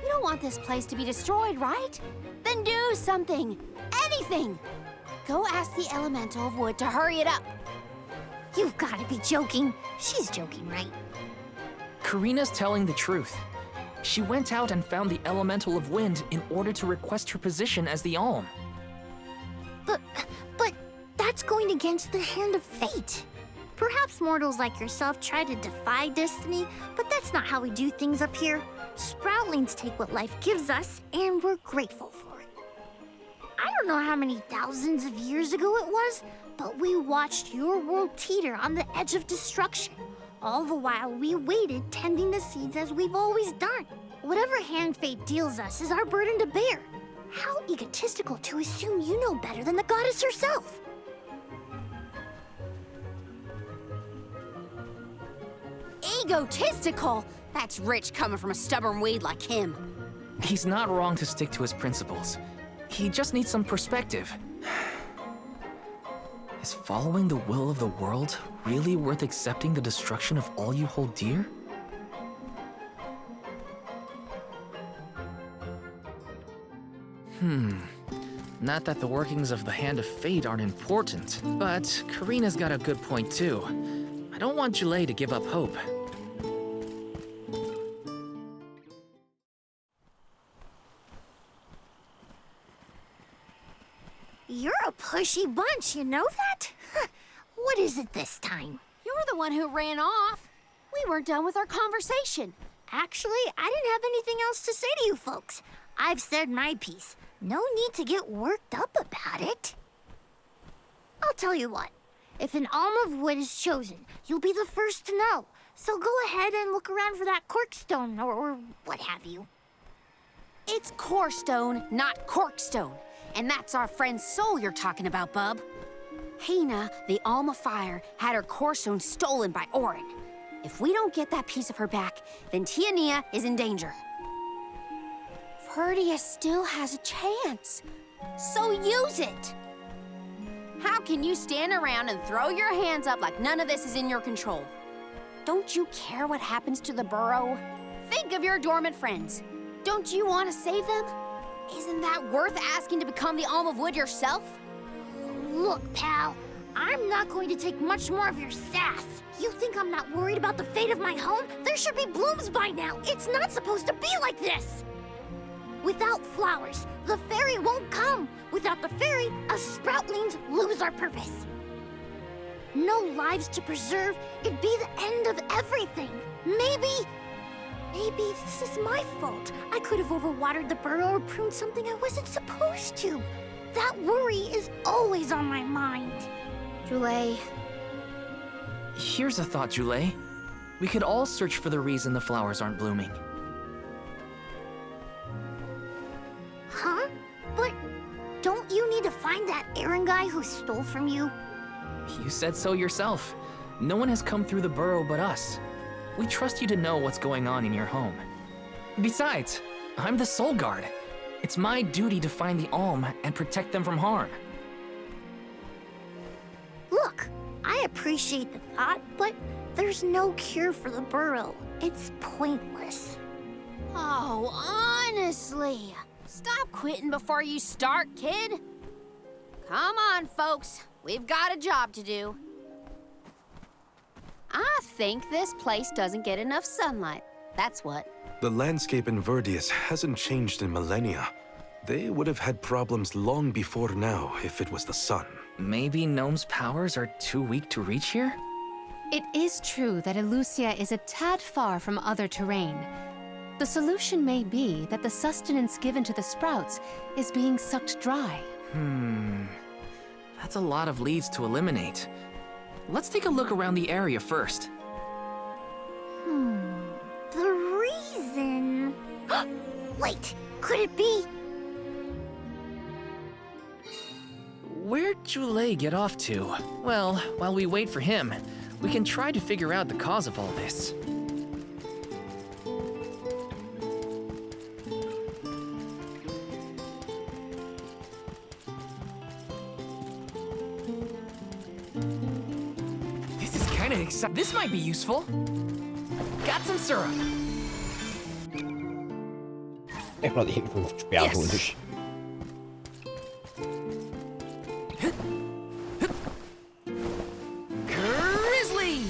You don't want this place to be destroyed, right? Then do something! Anything! Go ask the elemental of wood to hurry it up. You've gotta be joking. She's joking, right? Karina's telling the truth. She went out and found the elemental of wind in order to request her position as the alm. But that's going against the hand of fate. Perhaps mortals like yourself try to defy destiny, but that's not how we do things up here. Sproutlings take what life gives us, and we're grateful for it. I don't know how many thousands of years ago it was, but we watched your world teeter on the edge of destruction. All the while we waited, tending the seeds as we've always done. Whatever hand fate deals us is our burden to bear. How egotistical to assume you know better than the goddess herself. Egotistical? That's rich coming from a stubborn weed like him. He's not wrong to stick to his principles. He just needs some perspective. Is following the will of the world really worth accepting the destruction of all you hold dear? Not that the workings of the Hand of Fate aren't important, but Karina's got a good point too. I don't want Julei to give up hope. You're a pushy bunch, you know that? What is it this time? You're the one who ran off. We weren't done with our conversation. Actually, I didn't have anything else to say to you folks. I've said my piece. No need to get worked up about it. I'll tell you what. If an alm of wood is chosen, you'll be the first to know. So go ahead and look around for that corkstone or what have you. It's corestone, not corkstone. And that's our friend's soul you're talking about, bub. Hina, the alm of fire, had her corestone stolen by Orin. If we don't get that piece of her back, then Tiania is in danger. Vertius still has a chance, so use it. How can you stand around and throw your hands up like none of this is in your control? Don't you care what happens to the burrow? Think of your dormant friends. Don't you want to save them? Isn't that worth asking to become the alm of wood yourself? Look, pal, I'm not going to take much more of your sass. You think I'm not worried about the fate of my home? There should be blooms by now. It's not supposed to be like this. Without flowers, the fairy won't come. Without the fairy, us sproutlings lose our purpose. No lives to preserve, it'd be the end of everything. Maybe this is my fault. I could have overwatered the burrow or pruned something I wasn't supposed to. That worry is always on my mind. Julei. Here's a thought, Julei. We could all search for the reason the flowers aren't blooming. Huh? But don't you need to find that Aaron guy who stole from you? You said so yourself. No one has come through the burrow but us. We trust you to know what's going on in your home. Besides, I'm the Soul Guard. It's my duty to find the alm and protect them from harm. Look, I appreciate the thought, but there's no cure for the burrow. It's pointless. Oh, honestly. Stop quitting before you start, kid. Come on, folks. We've got a job to do. I think this place doesn't get enough sunlight. That's what. The landscape in Verdius hasn't changed in millennia. They would have had problems long before now if it was the sun. Maybe Gnome's powers are too weak to reach here? It is true that Elusia is a tad far from other terrain. The solution may be that the sustenance given to the sprouts is being sucked dry. That's a lot of leads to eliminate. Let's take a look around the area first. The reason... Wait, could it be... Where'd Julei get off to? Well, while we wait for him, we can try to figure out the cause of all this. This is kind of exciting. This might be useful. Got some syrup. Ich mal den Sperr holen. Yes. Grizzly!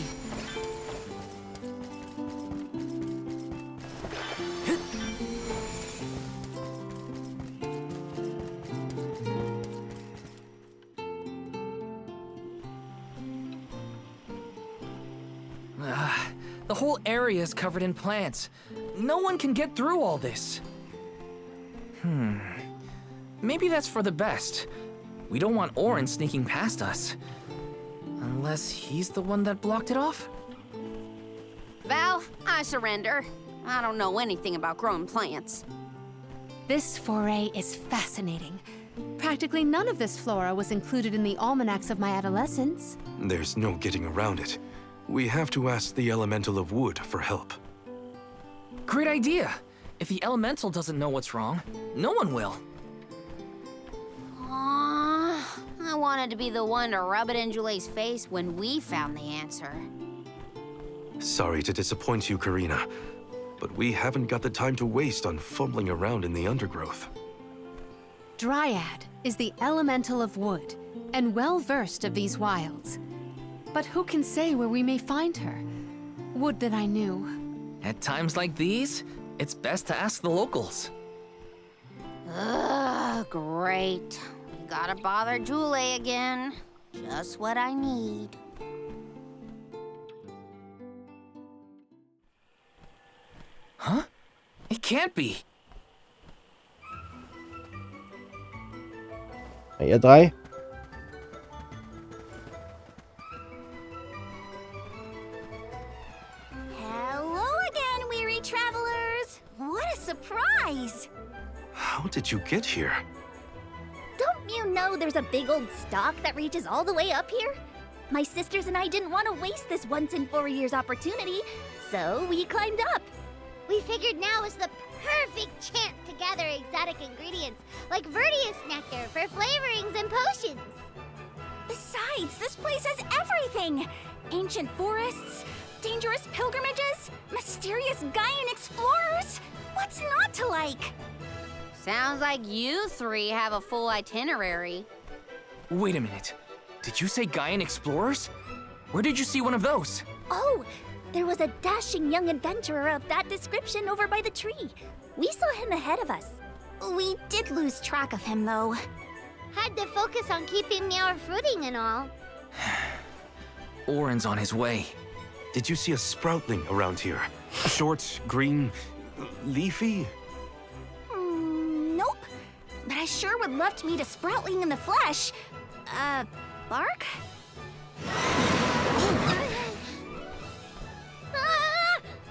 The whole area is covered in plants. No one can get through all this. Maybe that's for the best. We don't want Orin sneaking past us. Unless he's the one that blocked it off? Val, I surrender. I don't know anything about growing plants. This foray is fascinating. Practically none of this flora was included in the almanacs of my adolescence. There's no getting around it. We have to ask the Elemental of Wood for help. Great idea! If the elemental doesn't know what's wrong, no one will. Aww, I wanted to be the one to rub it in Julei's face when we found the answer. Sorry to disappoint you, Karina, but we haven't got the time to waste on fumbling around in the undergrowth. Dryad, is the elemental of wood, and well-versed of these wilds. But who can say where we may find her? Would that I knew. At times like these, it's best to ask the locals. Ugh, great. We gotta bother Jule again. Just what I need. Huh? It can't be. Ihr drei? Hello again, weary travelers. What a surprise! How did you get here? Don't you know there's a big old stalk that reaches all the way up here? My sisters and I didn't want to waste this once in 4 years opportunity, so we climbed up. We figured now was the perfect chance to gather exotic ingredients like Verdius nectar for flavorings and potions. Besides, this place has everything! Ancient forests, dangerous pilgrimages, mysterious Gaian explorers. What's not to like? Sounds like you three have a full itinerary. Wait a minute. Did you say Gaian explorers? Where did you see one of those? Oh, there was a dashing young adventurer of that description over by the tree. We saw him ahead of us. We did lose track of him, though. Had to focus on keeping me our footing and all. Orin's on his way. Did you see a sproutling around here? Short, green, leafy? Nope. But I sure would love to meet a sproutling in the flesh. Bark?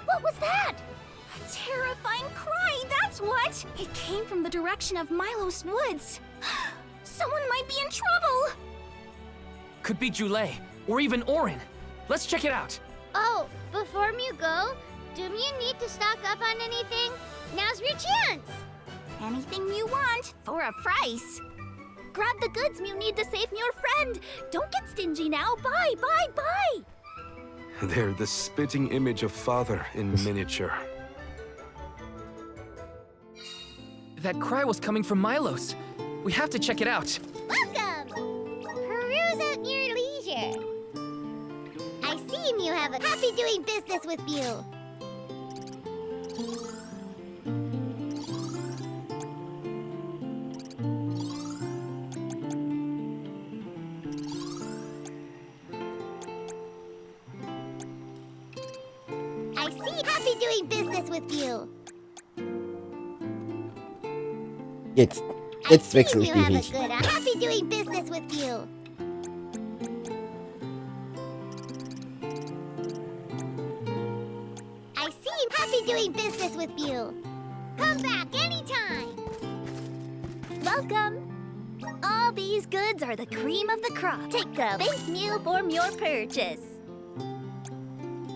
What was that? A terrifying cry, that's what! It came from the direction of Milos Woods. Someone might be in trouble! Could be Jule, or even Orin. Let's check it out. Oh, before you go, do you need to stock up on anything? Now's your chance! Anything you want, for a price. Grab the goods you need to save your friend. Don't get stingy now. Bye, bye, bye! They're the spitting image of Father in miniature. That cry was coming from Milos. We have to check it out. Welcome! Peruse at your leisure. I see you have a happy doing business with you. I see happy doing business with you. Jetzt wechsle ich you die have a nicht. good happy doing business with you. I see happy doing business with you. Come back anytime. Welcome! All these goods are the cream of the crop. Take a bank meal for your purchase.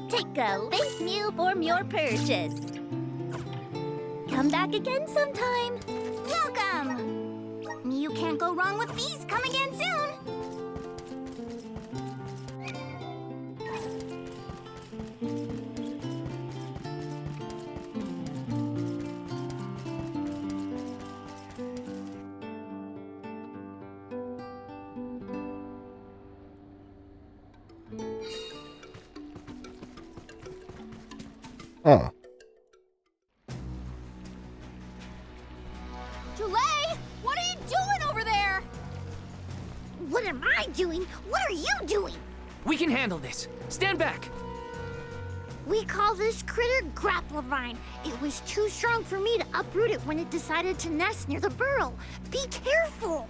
Take a bank meal for your purchase. Come back again sometime. Welcome! You can't go wrong with these. Come again soon. Ah. Jule, what are you doing over there? What am I doing? What are you doing? We can handle this. Stand back. We call this critter Grapplevine. It was too strong for me to uproot it when it decided to nest near the burrow. Be careful!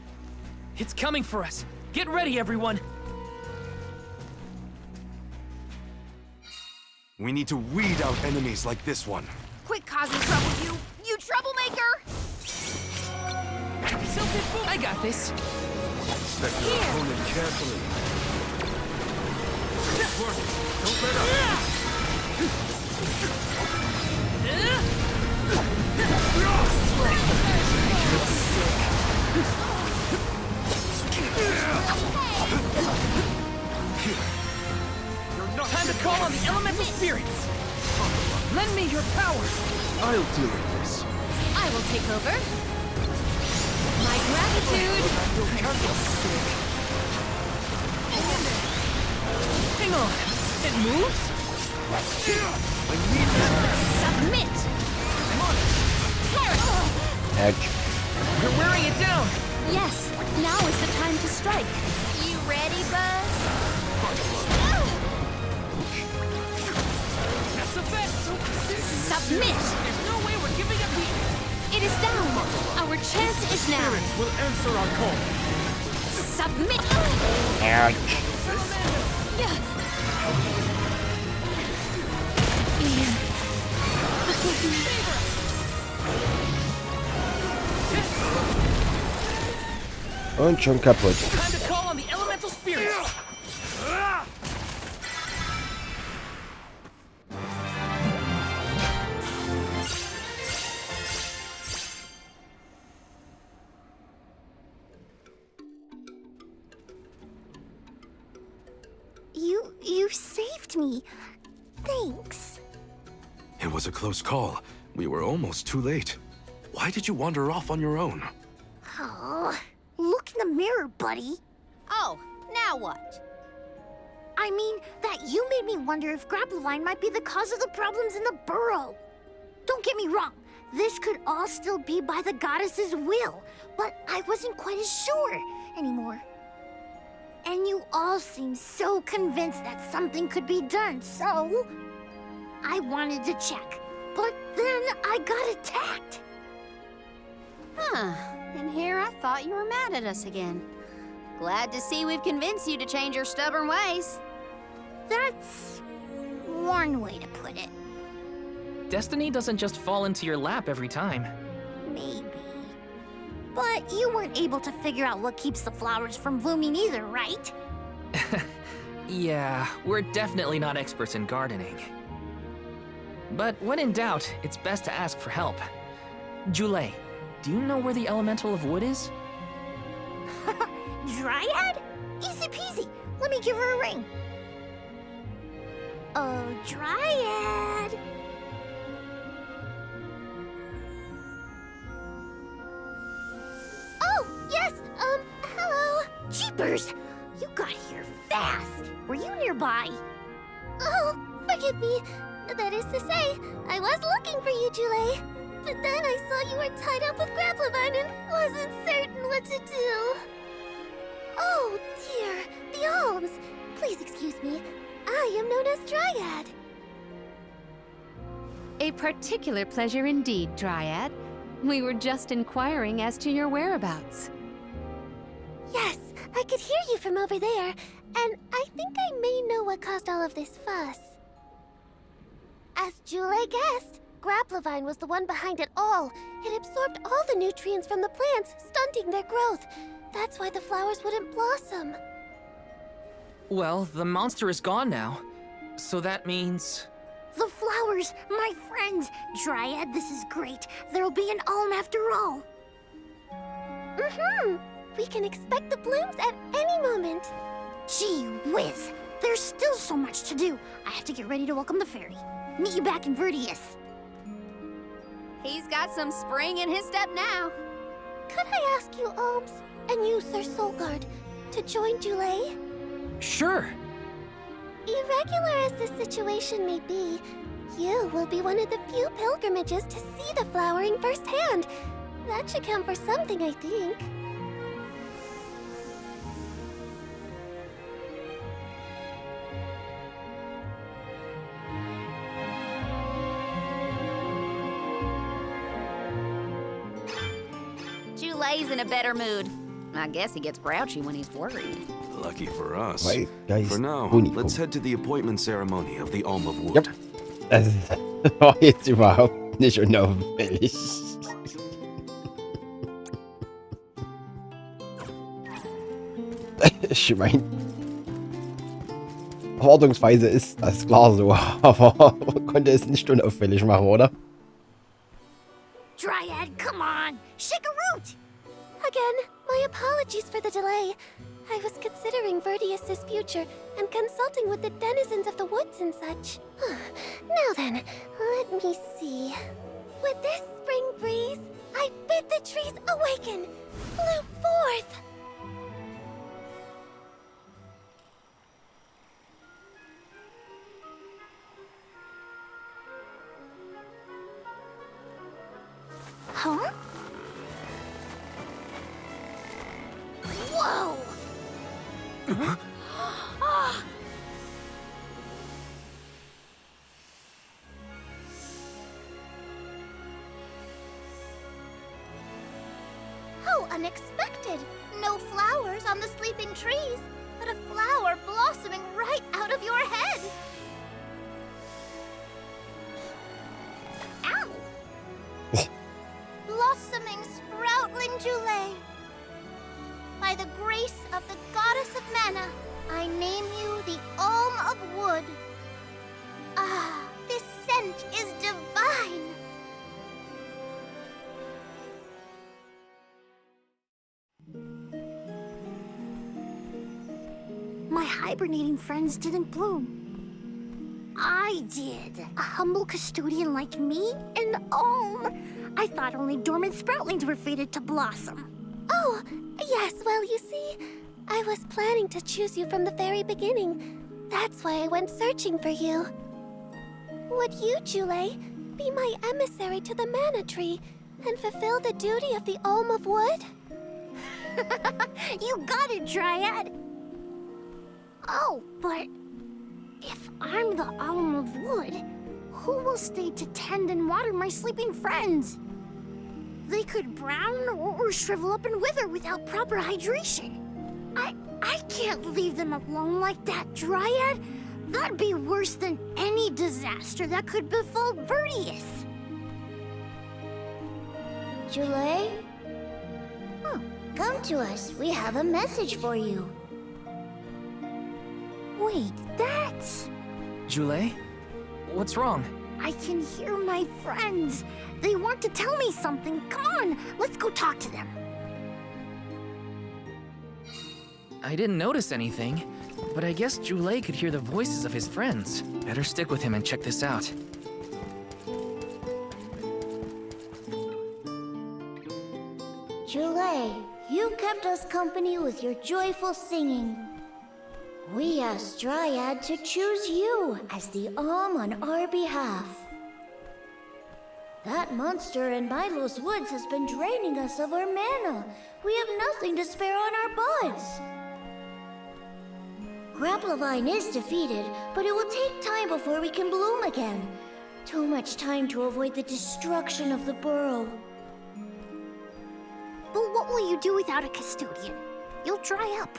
It's coming for us. Get ready, everyone. We need to weed out enemies like this one. Quit causing trouble, you troublemaker! I got this. Step your opponent carefully. Work it. Don't let up. Time to call on the elemental spirits. Lend me your power. I'll deal with this. I will take over. My gratitude! Hang on! It moves? Submit! I'm on it! Edge. You're wearing it down! Yes, now is the time to strike. You ready, Buzz? That's a bet! Submit! There's no way we're giving up the... It is down! Our chance is now! Will answer our call. Submit! Ouch. Und schon kaputt. Time to call on the elemental spirits! You saved me. Thanks. It was a close call. We were almost too late. Why did you wander off on your own? Oh, look in the mirror, buddy. Oh, now what? I mean, that you made me wonder if Grappevine might be the cause of the problems in the burrow. Don't get me wrong, this could all still be by the goddess's will, but I wasn't quite as sure anymore. And you all seem so convinced that something could be done, so I wanted to check. But then I got attacked. Huh. And here I thought you were mad at us again. Glad to see we've convinced you to change your stubborn ways. That's one way to put it. Destiny doesn't just fall into your lap every time. Maybe. But you weren't able to figure out what keeps the flowers from blooming either, right? Yeah, we're definitely not experts in gardening. But when in doubt, it's best to ask for help. Jule, do you know where the elemental of wood is? Dryad? Easy peasy. Let me give her a ring. Oh, Dryad. Oh, yes, hello. Jeepers, you got here fast. Were you nearby? Oh, forgive me. That is to say, I was looking for you, Jule. But then I saw you were tied up with Grappevine and wasn't certain what to do. Oh, dear, the alms. Please excuse me. I am known as Dryad. A particular pleasure indeed, Dryad. We were just inquiring as to your whereabouts. Yes, I could hear you from over there, and I think I may know what caused all of this fuss. As Jule guessed, Grappevine was the one behind it all. It absorbed all the nutrients from the plants, stunting their growth. That's why the flowers wouldn't blossom. Well, the monster is gone now. So that means... The flowers, my friends. Dryad, this is great. There'll be an alm after all. We can expect the blooms at any moment. Gee whiz. There's still so much to do. I have to get ready to welcome the fairy. Meet you back in Verdius. He's got some spring in his step now. Could I ask you, Alms, and you, Sir Soulguard, to join Jule? Sure. Irregular as this situation may be, you will be one of the few pilgrimages to see the flowering firsthand. That should count for something, I think. Jule's in a better mood. I guess he gets grouchy when he's worried. Lucky for us. Weil Geist For now, Unikum. let's head to the appointment ceremony of the Alm of Wood. Yep. Das war jetzt überhaupt nicht unauffällig. Ich meine, Ordnungsweise ist das klar so, aber man konnte es nicht unauffällig machen, oder? Dryad, come on. Shake a root. Again, my apologies for the delay. I was considering Verdius's future and consulting with the denizens of the woods and such. Now then, let me see. With this spring breeze, I bid the trees awaken. Bloom forth! Huh? Whoa! Ah! How unexpected! No flowers on the sleeping trees, but a flower blossoming right out of your head! Ow! Blossoming sproutling Jule. By the grace of the goddess of mana, I name you the Alm of Wood. Ah, this scent is divine! My hibernating friends didn't bloom. I did. A humble custodian like me? An Alm! I thought only dormant sproutlings were fated to blossom. Oh, yes, well, you see, I was planning to choose you from the very beginning. That's why I went searching for you. Would you, Jule, be my emissary to the mana tree and fulfill the duty of the Alm of Wood? You got it, Dryad! Oh, but if I'm the Alm of Wood, who will stay to tend and water my sleeping friends? They could brown or shrivel up and wither without proper hydration. I can't leave them alone like that, Dryad. That'd be worse than any disaster that could befall Vertius. Jule? Oh, come to us. We have a message for you. Wait, that's... Jule? What's wrong? I can hear my friends. They want to tell me something. Come on, let's go talk to them. I didn't notice anything, but I guess Jule could hear the voices of his friends. Better stick with him and check this out. Jule, you kept us company with your joyful singing. We asked Dryad to choose you as the Alm on our behalf. That monster in Milo's woods has been draining us of our mana. We have nothing to spare on our buds. Grapplovine is defeated, but it will take time before we can bloom again. Too much time to avoid the destruction of the burrow. But what will you do without a custodian? You'll dry up.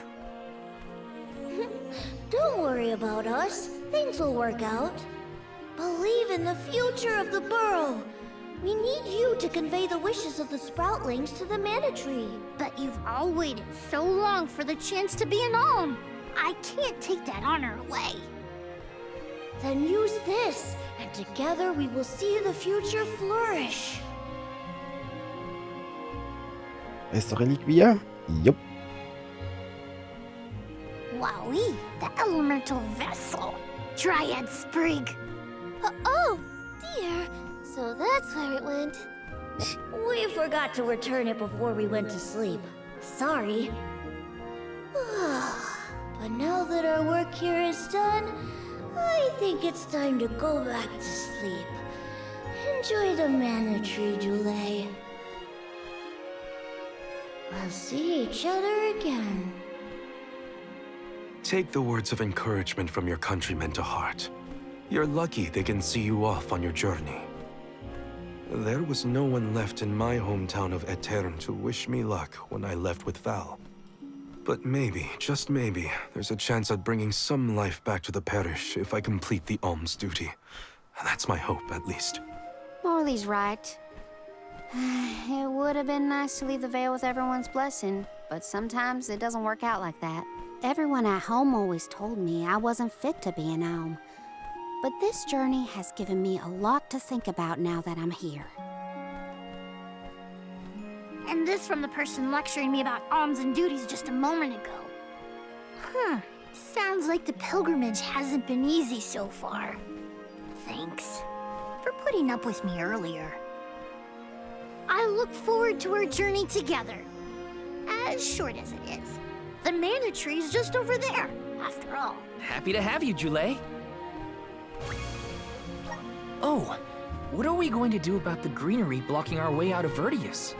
Don't worry about us. Things will work out. Believe in the future of the burrow. We need you to convey the wishes of the sproutlings to the mana tree. But you've all waited so long for the chance to be an Alm. I can't take that honor away. Then use this, and together we will see the future flourish. Reste Reliquia? Yup. Wowie, the elemental vessel. Dryad Sprig. Oh, dear. So that's where it went. We forgot to return it before we went to sleep. Sorry. But now that our work here is done, I think it's time to go back to sleep. Enjoy the mana tree, Jule. We'll see each other again. Take the words of encouragement from your countrymen to heart. You're lucky they can see you off on your journey. There was no one left in my hometown of Etern to wish me luck when I left with Val. But maybe, just maybe, there's a chance at bringing some life back to the parish if I complete the alms duty. That's my hope, at least. Morley's right. It would have been nice to leave the veil with everyone's blessing, but sometimes it doesn't work out like that. Everyone at home always told me I wasn't fit to be an alm. But this journey has given me a lot to think about now that I'm here. And this from the person lecturing me about alms and duties just a moment ago. Sounds like the pilgrimage hasn't been easy so far. Thanks for putting up with me earlier. I look forward to our journey together. as short as it is. The mana tree's just over there, after all. Happy to have you, Jule. Oh, what are we going to do about the greenery blocking our way out of Vertius?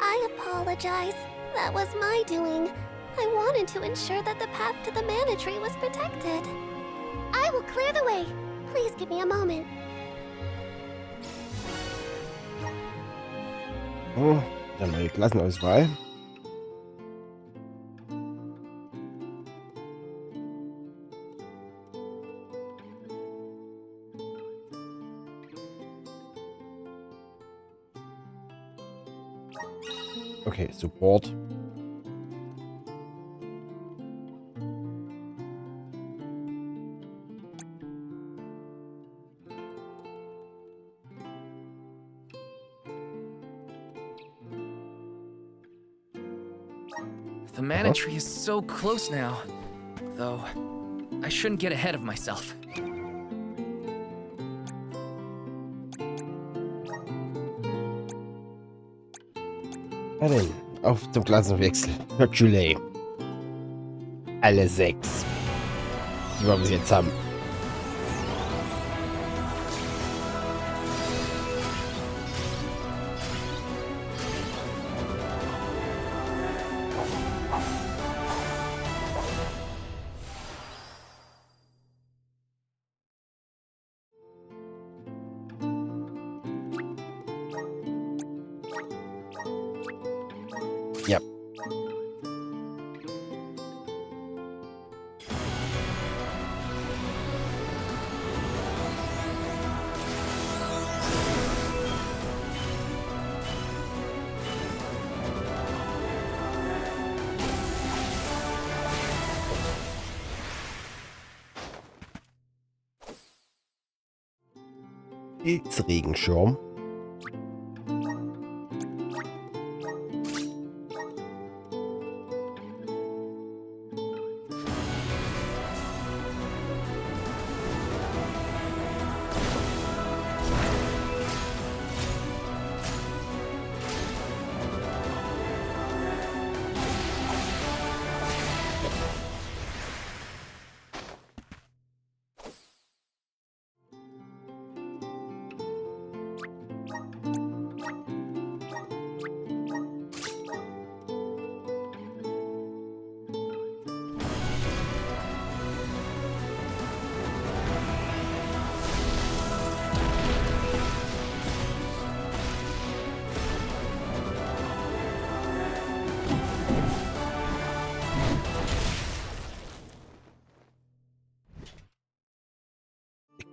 I apologize. That was my doing. I wanted to ensure that the path to the mana tree was protected. I will clear the way. Please give me a moment. Oh, dann mal die Klassenauswahl. Okay, Support. The mana tree is so close now. Though, I shouldn't get ahead of myself. Na denn, auf zum Klassenwechsel. Jule. Alle 6, die wir bis jetzt haben. Ja. Pilzregenschirm.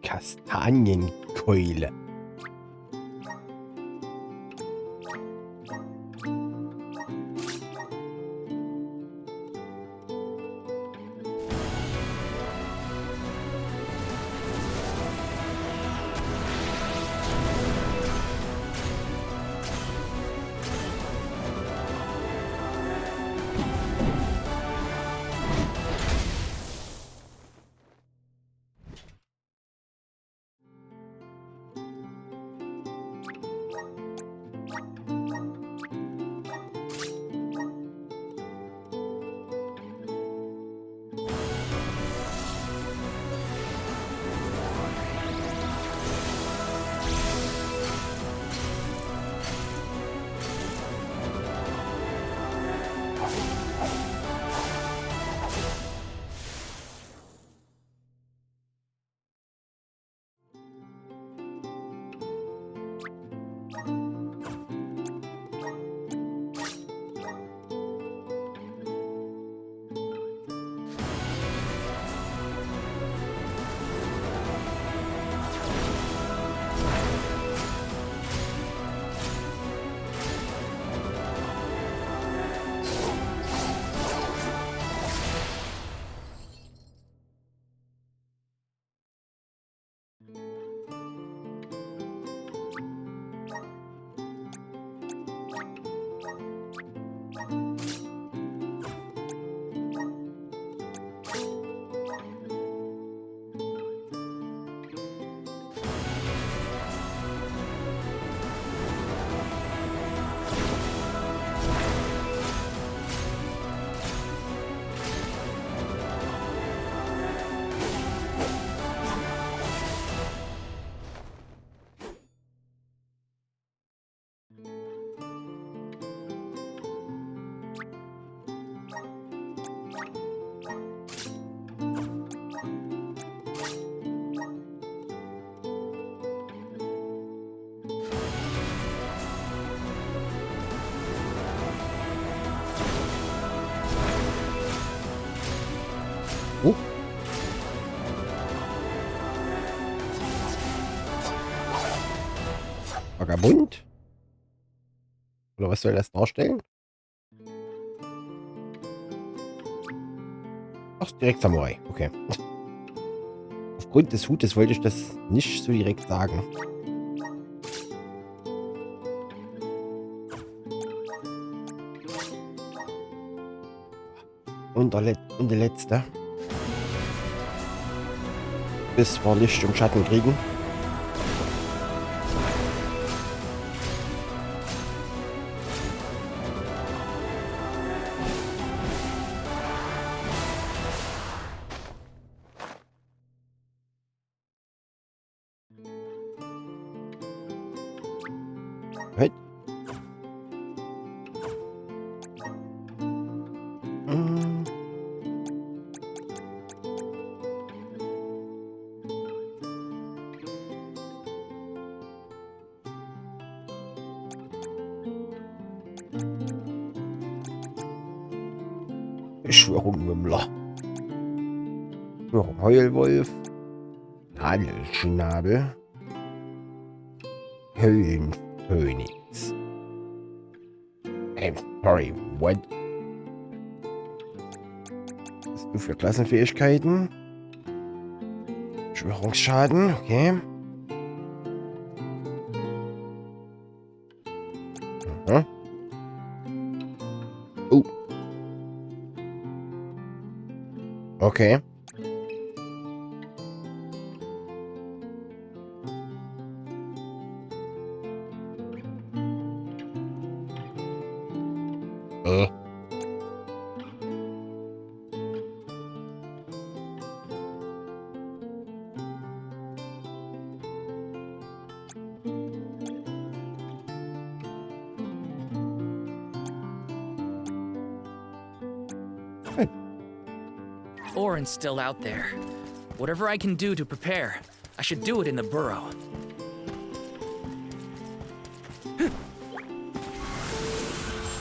Kastanienkeule. Vagabund? Oder was soll das darstellen? Ach, direkt Samurai. Okay. Aufgrund des Hutes wollte ich das nicht so direkt sagen. Und der letzte. Bis wir Licht und Schatten kriegen. Halt. Beschwörung Mümmler. Beschwörung Heulwolf. Nadelschnabel. Höllenphönix. Sorry, what? Was hast du für Klassenfähigkeiten? Beschwörungsschaden, okay. Aha. Okay. Orin's still out there. Whatever I can do to prepare, I should do it in the burrow.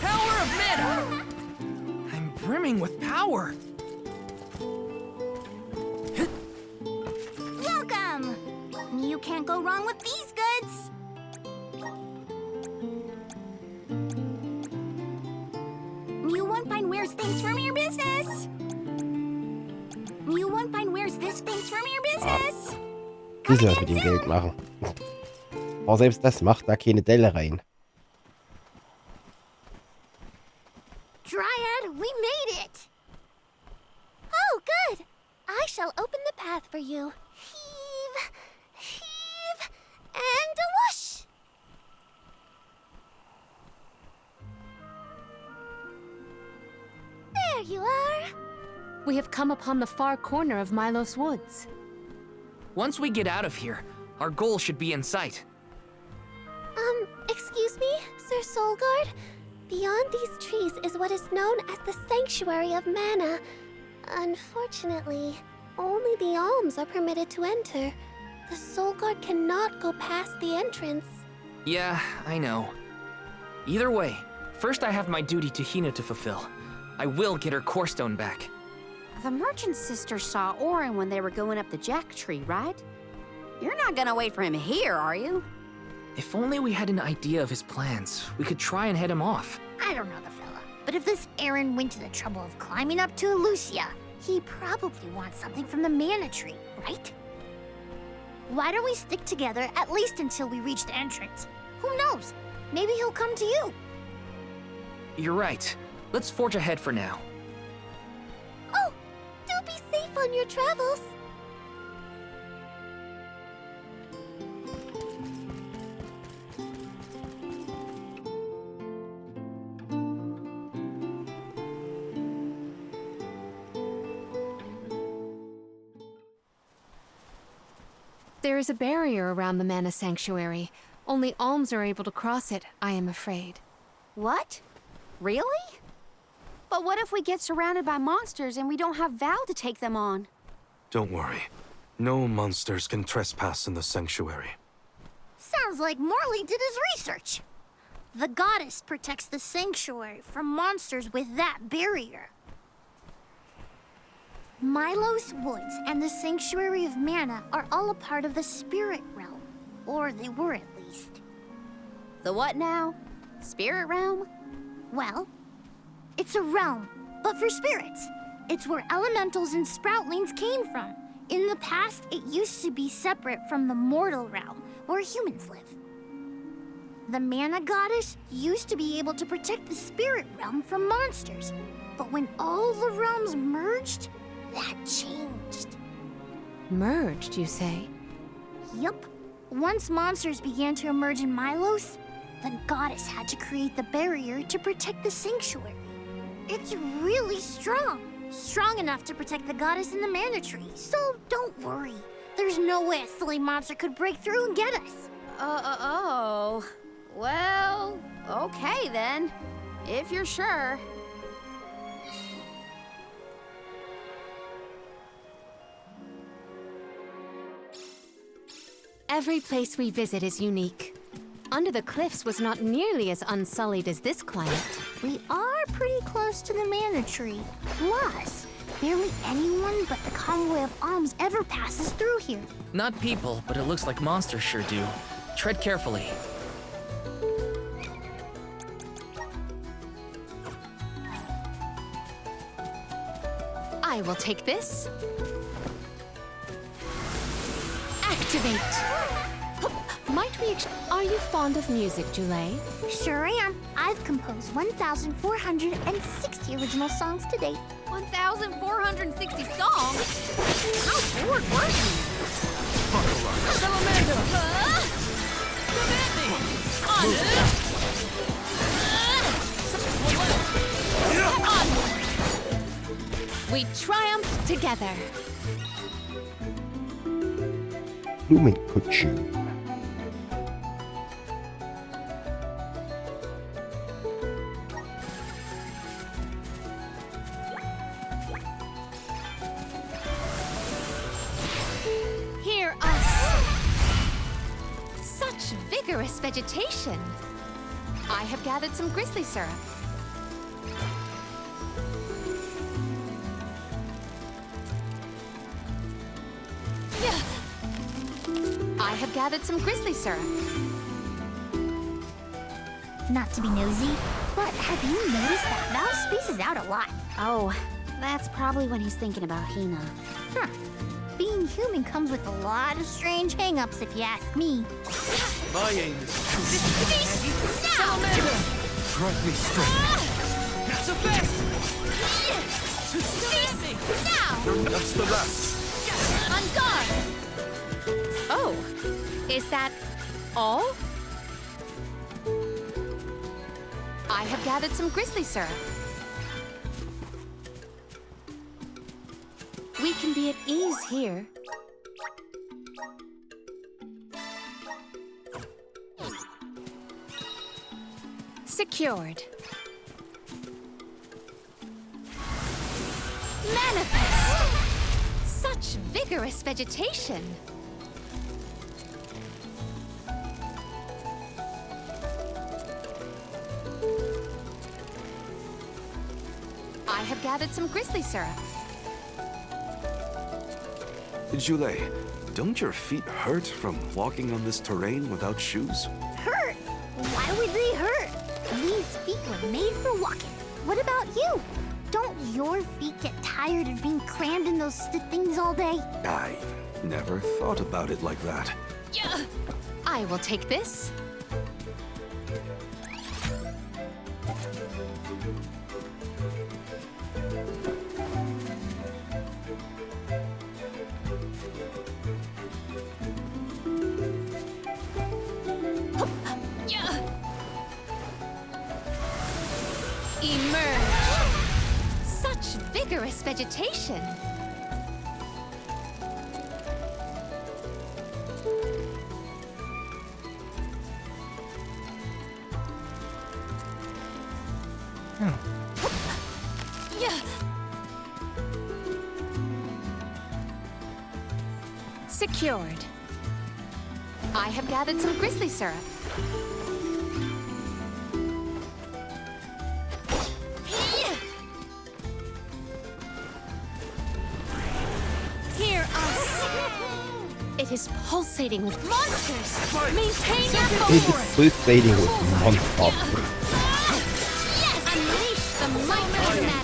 Power of mana! I'm brimming with power. Welcome! You can't go wrong with these goods. You won't find where's things from your business. You won't find where's this things from your business. Wie soll das mit dem Geld machen? Aber selbst das macht da keine Delle rein. Dryad, we made it! Oh, good! I shall open the path for you. Heave, heave, and whoosh! There you are! We have come upon the far corner of Milos Woods. Once we get out of here, our goal should be in sight. Excuse me, Sir Soulguard? Beyond these trees is what is known as the Sanctuary of Mana. Unfortunately, only the alms are permitted to enter. The Soulguard cannot go past the entrance. Yeah, I know. Either way, first I have my duty to Hina to fulfill. I will get her core stone back. The merchant's sister saw Orin when they were going up the jack tree, right? You're not gonna wait for him here, are you? If only we had an idea of his plans, we could try and head him off. I don't know the fella, but if this Aaron went to the trouble of climbing up to Lucia, he probably wants something from the mana tree, right? Why don't we stick together at least until we reach the entrance? Who knows? Maybe he'll come to you. You're right. Let's forge ahead for now. Oh, do be safe on your travels. There is a barrier around the Mana Sanctuary. Only alms are able to cross it, I am afraid. What? Really? But what if we get surrounded by monsters and we don't have Val to take them on? Don't worry. No monsters can trespass in the sanctuary. Sounds like Morley did his research. The goddess protects the sanctuary from monsters with that barrier. Milos Woods and the Sanctuary of Mana are all a part of the spirit realm. Or they were at least. The what now? Spirit realm? Well, it's a realm, but for spirits. It's where elementals and sproutlings came from. In the past, it used to be separate from the mortal realm, where humans live. The Mana Goddess used to be able to protect the spirit realm from monsters. But when all the realms merged, that changed. Merged, you say? Yup. Once monsters began to emerge in Milos, the goddess had to create the barrier to protect the sanctuary. It's really strong. Strong enough to protect the goddess and the mana tree. So don't worry. There's no way a silly monster could break through and get us. Oh. Well, okay then. If you're sure. Every place we visit is unique. Under the Cliffs was not nearly as unsullied as this climate. We are pretty close to the mana tree. Plus, barely anyone but the convoy of alms ever passes through here. Not people, but it looks like monsters sure do. Tread carefully. I will take this. Activate! Might we Are you fond of music, Jule? Sure am. I've composed 1,460 original songs to date. 1,460 songs? How bored were you? Buckle up. Salamander! We triumph together. Blumenkutsche. Hear us. Such vigorous vegetation. I have gathered some grizzly syrup. I have gathered some grizzly syrup. Not to be nosy, but have you noticed that Val spaces out a lot? Oh, that's probably when he's thinking about Hina. Huh. Being human comes with a lot of strange hang-ups, if you ask me. My aim is Salamander! Grant me strength. So fast! Now! That's the last. On guard! Oh, is that all? I have gathered some grizzly syrup. We can be at ease here. Secured. Manifest! Such vigorous vegetation. I have gathered some grizzly syrup. Jule, don't your feet hurt from walking on this terrain without shoes? Hurt? Why would they hurt? These feet were made for walking. What about you? Don't your feet get tired of being crammed in those stiff things all day? I never thought about it like that. Yeah. I will take this. Emerge. Such vigorous vegetation. Yeah. Secured. I have gathered some grizzly syrup. It is pulsating with monsters. Maintain your It focus. is pulsating with monsters. Unleash the might of mana.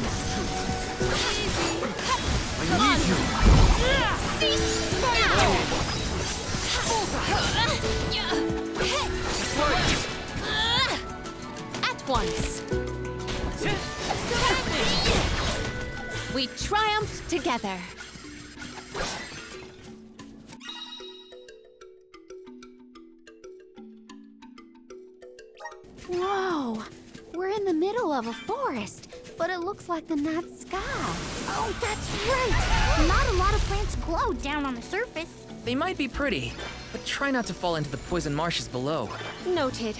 Cease now. At once. We triumphed together. Whoa! We're in the middle of a forest, but it looks like the night sky. Oh, that's right! Not a lot of plants glow down on the surface. They might be pretty, but try not to fall into the poison marshes below. Noted.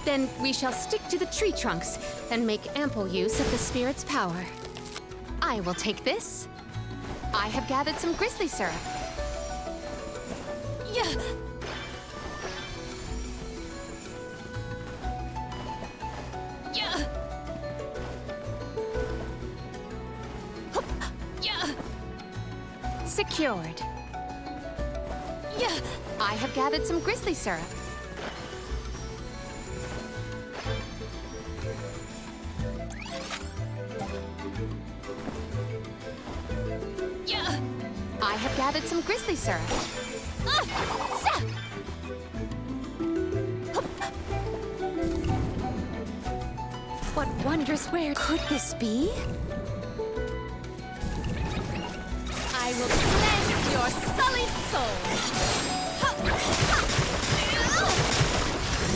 Then we shall stick to the tree trunks and make ample use of the spirit's power. I will take this. I have gathered some grizzly syrup. Yeah. Yeah. Hup. Yeah. Secured. Yeah. I have gathered some grizzly syrup. I have gathered some grizzly syrup. What wondrous where could this be? I will cleanse your sullied soul.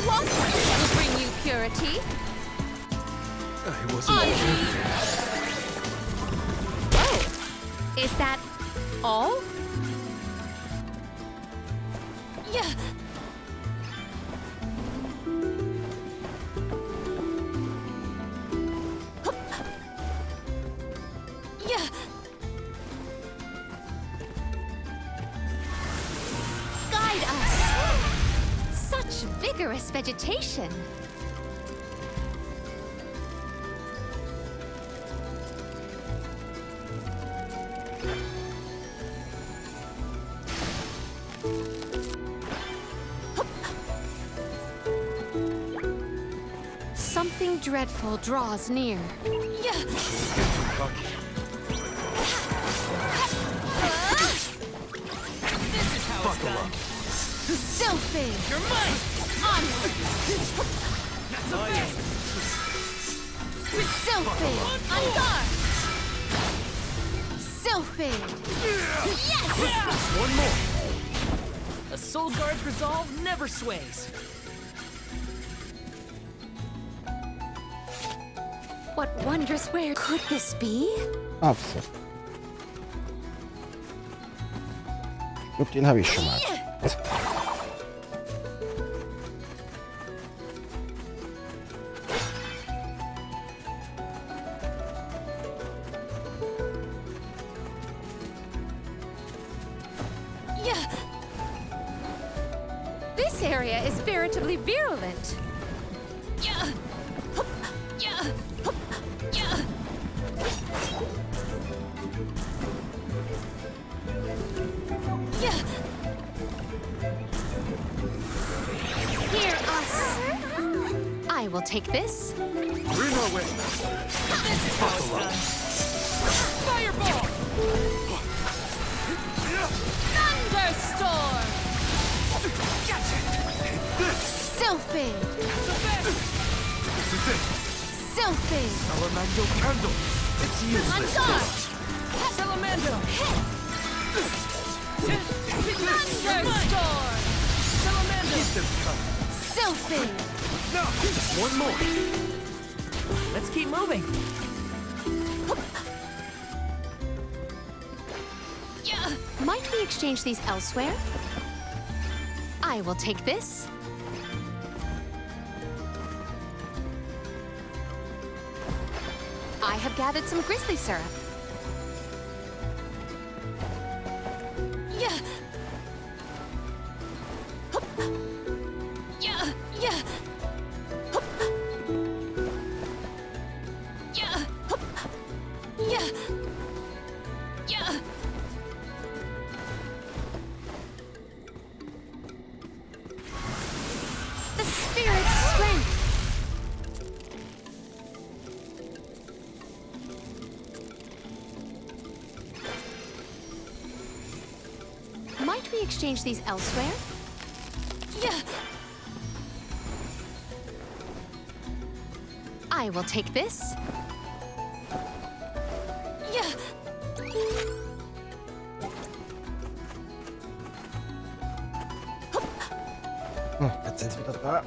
Water will bring you purity. I wasn't Oh, is that all? Yeah. Yeah. Guide us. Such vigorous vegetation. Something dreadful draws near. Yeah. This is how it's done. Selfie! You're mine! Onward! That's a fair! Selfie! On guard! Selfie! Yes! One more! A soul guard's resolve never sways. What wondrous where could this be? Apfel. Ich glaube, den habe ich schon mal. Yeah. This area is veritably virulent. Yeah. Hup. Yeah. Hup. Yeah. Yeah. Hear us. I will take this. Bring our way. This is how it's done. Fireball! Thunderstorm! Gotcha! Sylphid! That's a fair! This is it. Sylphid! Salamando candle. It's On useless. guard! Salamando! Thunderstorm! Salamando! Sylphid! No, just one more. Let's keep moving. Yeah. Might we exchange these elsewhere? I will take this. I have gathered some grizzly syrup. Yeah. Hup. Yeah. Yeah. Hup. Yeah. Hup. Yeah. Yeah. we exchange these elsewhere? Yeah. I will take this. Yeah. Jetzt sind sie wieder da.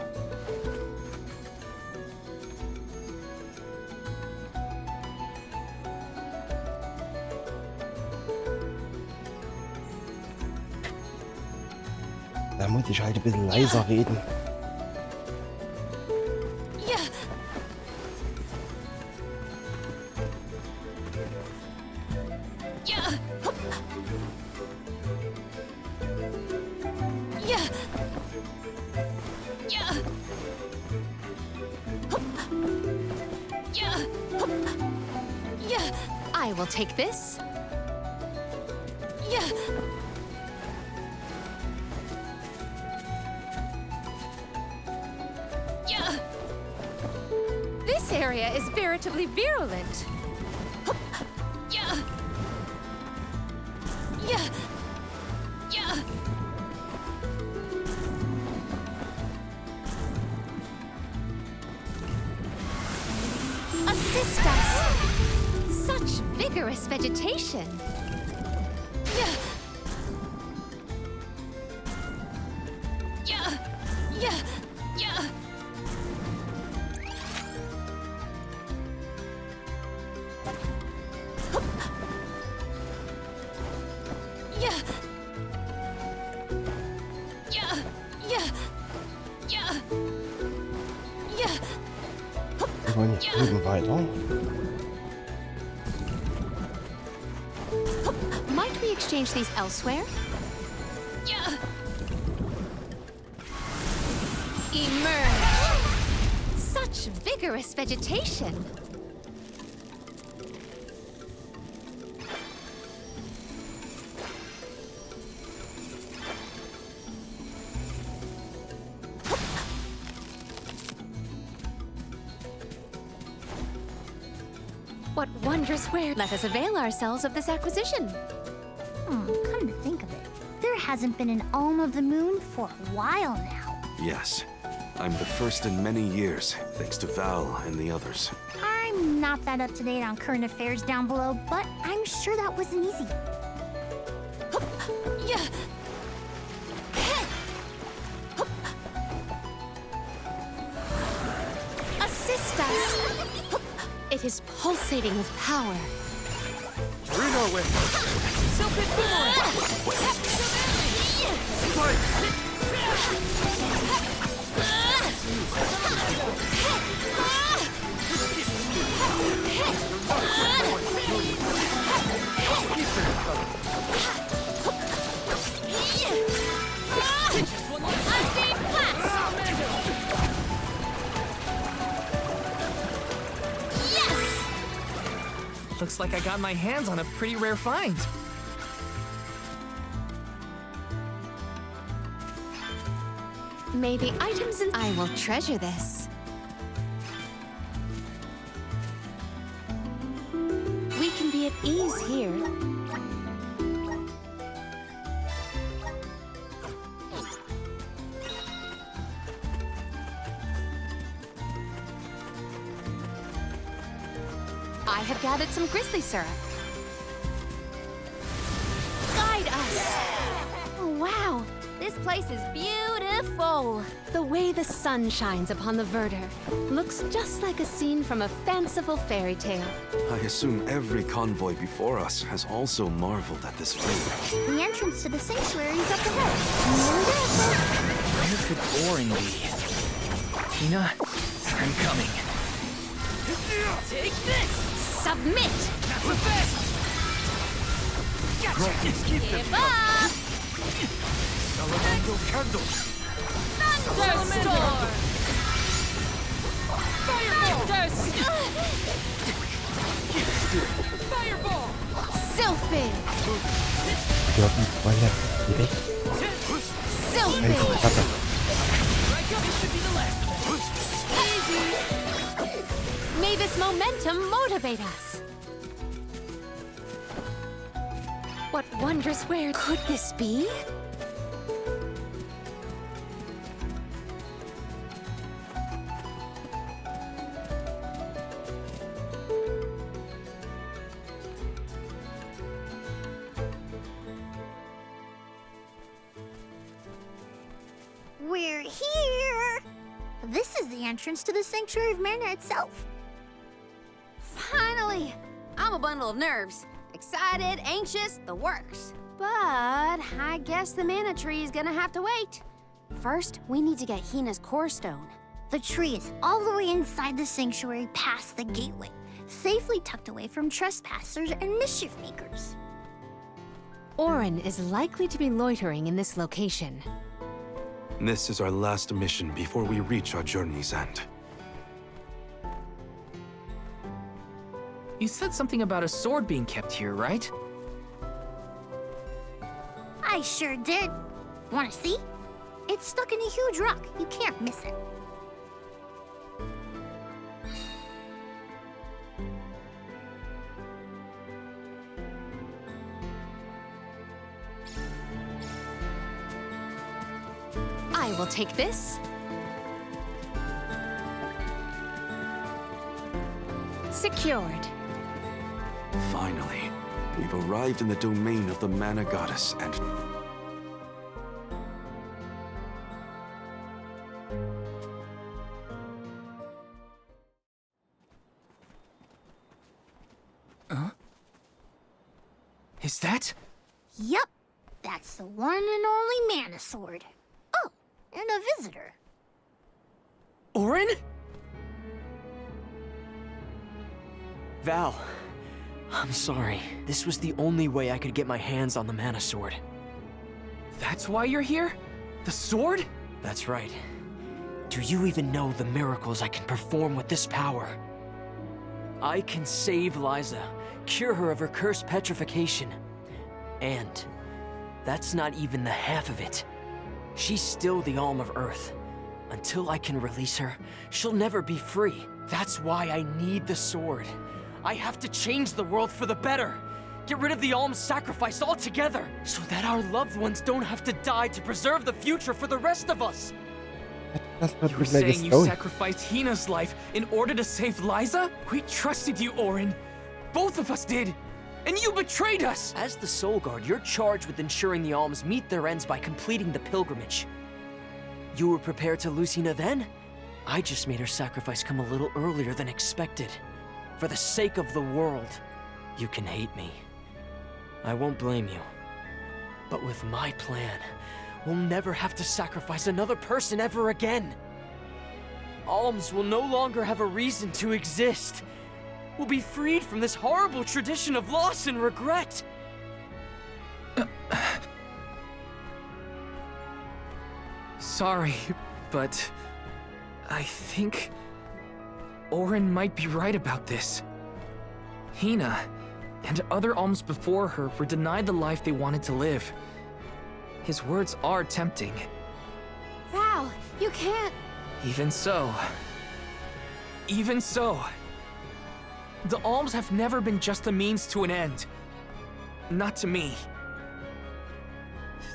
Da muss ich halt ein bisschen leiser reden. Ja. Ja. Ja. Ja. Ja. Ja. I will take this. Ja. Ja. This area is veritably virulent. Ja. Ja. Ja. Assist us! Such vigorous vegetation. Ja. Ja. Ja. Ja. Ja. Ja. Ja. Ja. Ja. Wir wollen nicht drüben weiter. Might we exchange these elsewhere? Ja. Emerge! Such vigorous vegetation. What wondrous where? Let us avail ourselves of this acquisition. Come to think of it, there hasn't been an Alm of the Moon for a while now. Yes. I'm the first in many years, thanks to Val and the others. I'm not that up to date on current affairs down below, but I'm sure that wasn't easy. Ja. Assist us! It is pulsating with power. Looks like I got my hands on a pretty rare find. May the items in... I will treasure this. We can be at ease here. I have gathered some grizzly syrup. Guide us! Oh, wow. This place is beautiful. The way the sun shines upon the verdure looks just like a scene from a fanciful fairy tale. I assume every convoy before us has also marveled at this view. The entrance to the sanctuary is up ahead. Where could Orin be? Tina, I'm coming. Take this! Submit! Not so fast! Gotcha! Give up! Elemental candle! Thunderstorm! Fireball! Sylphid! Ja, weiter. Geh weg. Sylphid! Warte. This should be the last. May this momentum motivate us. What wondrous where could this be? This is the entrance to the Sanctuary of Mana itself. Finally! I'm a bundle of nerves. Excited, anxious, the works. But I guess the mana tree is gonna have to wait. First, we need to get Hina's core stone. The tree is all the way inside the sanctuary past the gateway, safely tucked away from trespassers and mischief makers. Orin is likely to be loitering in this location. This is our last mission before we reach our journey's end. You said something about a sword being kept here, right? I sure did. Wanna see? It's stuck in a huge rock. You can't miss it. I will take this. Secured. Finally, we've arrived in the domain of the Mana Goddess and... Is that? Yup. That's the one and only Mana Sword. Oh, and a visitor. Orin? Val, I'm sorry. This was the only way I could get my hands on the Mana Sword. That's why you're here? The sword? That's right. Do you even know the miracles I can perform with this power? I can save Liza, cure her of her cursed petrification. And that's not even the half of it. She's still the Alm of Earth. Until I can release her, she'll never be free. That's why I need the sword. I have to change the world for the better. Get rid of the Alm's sacrifice altogether, so that our loved ones don't have to die to preserve the future for the rest of us. You were saying you sacrificed Hina's life in order to save Liza? We trusted you, Orin. Both of us did. And you betrayed us! As the Soul Guard, you're charged with ensuring the Alms meet their ends by completing the pilgrimage. You were prepared to lose Hina then? I just made her sacrifice come a little earlier than expected. For the sake of the world, you can hate me. I won't blame you. But with my plan, we'll never have to sacrifice another person ever again. Alms will no longer have a reason to exist. We'll be freed from this horrible tradition of loss and regret. Sorry, but I think Orin might be right about this. Hina and other alms before her were denied the life they wanted to live. His words are tempting. Val, you can't... Even so. The alms have never been just a means to an end. Not to me.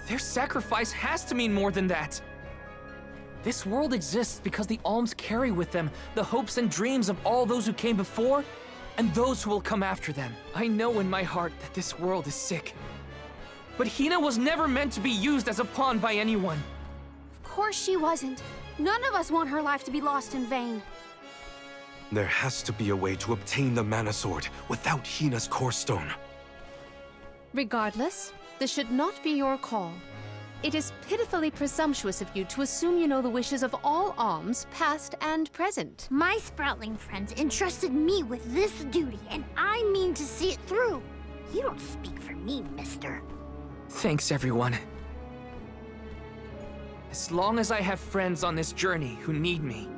Their sacrifice has to mean more than that. This world exists because the alms carry with them the hopes and dreams of all those who came before and those who will come after them. I know in my heart that this world is sick. But Hina was never meant to be used as a pawn by anyone. Of course she wasn't. None of us want her life to be lost in vain. There has to be a way to obtain the Mana Sword without Hina's core stone. Regardless, this should not be your call. It is pitifully presumptuous of you to assume you know the wishes of all alms, past and present. My Sproutling friends entrusted me with this duty, and I mean to see it through. You don't speak for me, mister. Thanks, everyone. As long as I have friends on this journey who need me,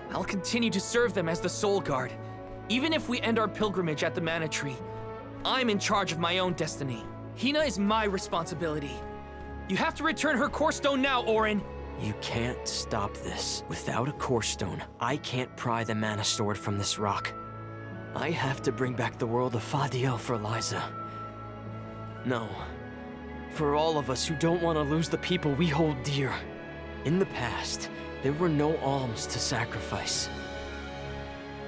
I'll continue to serve them as the Soul Guard. Even if we end our pilgrimage at the Mana Tree, I'm in charge of my own destiny. Hina is my responsibility. You have to return her core stone now, Orin. You can't stop this. Without a core stone, I can't pry the Mana Sword from this rock. I have to bring back the world of Fadiel for Liza. No. For all of us who don't want to lose the people we hold dear. In the past, there were no alms to sacrifice.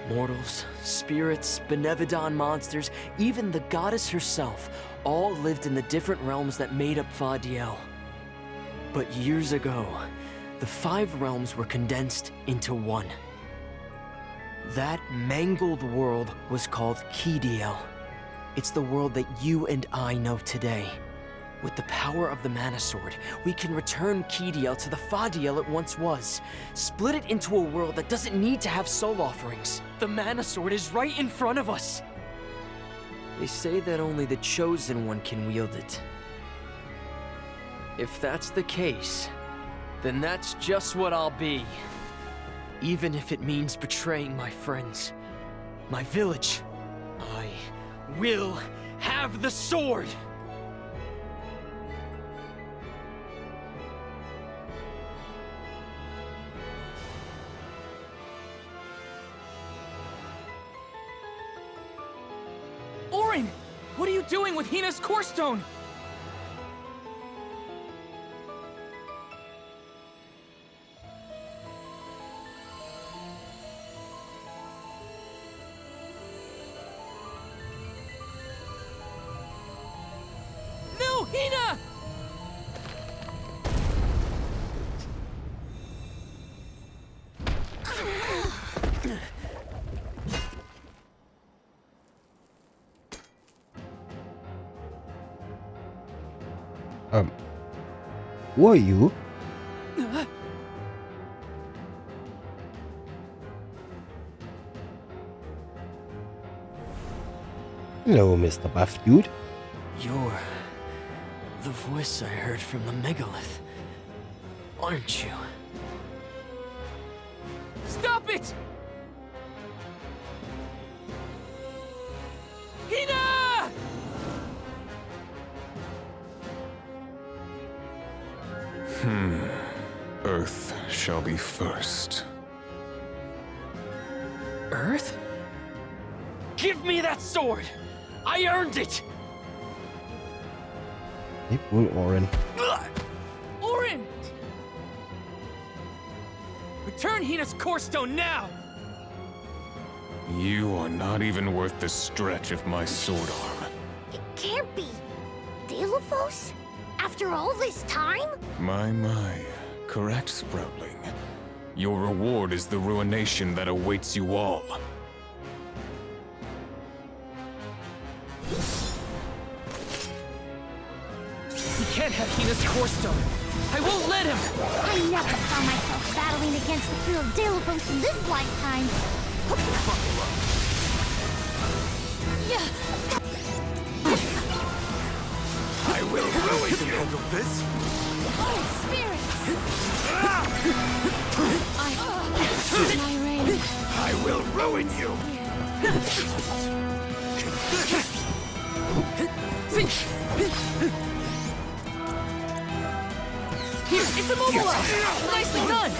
Mortals, spirits, Benevodon monsters, even the goddess herself, all lived in the different realms that made up Fadiel. But years ago, the 5 realms were condensed into one. That mangled world was called Teil. It's the world that you and I know today. With the power of the Mana Sword, we can return Teil to the Fadiel it once was. Split it into a world that doesn't need to have soul offerings. The Mana Sword is right in front of us. They say that only the Chosen One can wield it. If that's the case, then that's just what I'll be. Even if it means betraying my friends, my village, I will have the sword! Orin! What are you doing with Hina's core stone? No, Hina! Who are you? Hello, Mr. Buff Dude. You're the voice I heard from the megalith, aren't you? Stop it! Hina! Earth shall be first. Earth? Give me that sword! I earned it! Hey, cool, Orin. Orin! Return Hina's core stone now! You are not even worth the stretch of my sword arm. It can't be. Delphos? After all this time? My. Correct, Sproutling. Your reward is the ruination that awaits you all. We can't have Hina's core stone. I won't let him! I never saw myself battling against the true Delphos in this lifetime. I will ruin you! Handle this? Oh, spirits! My reign. I will ruin you! Here, it's immobilized! Nicely done!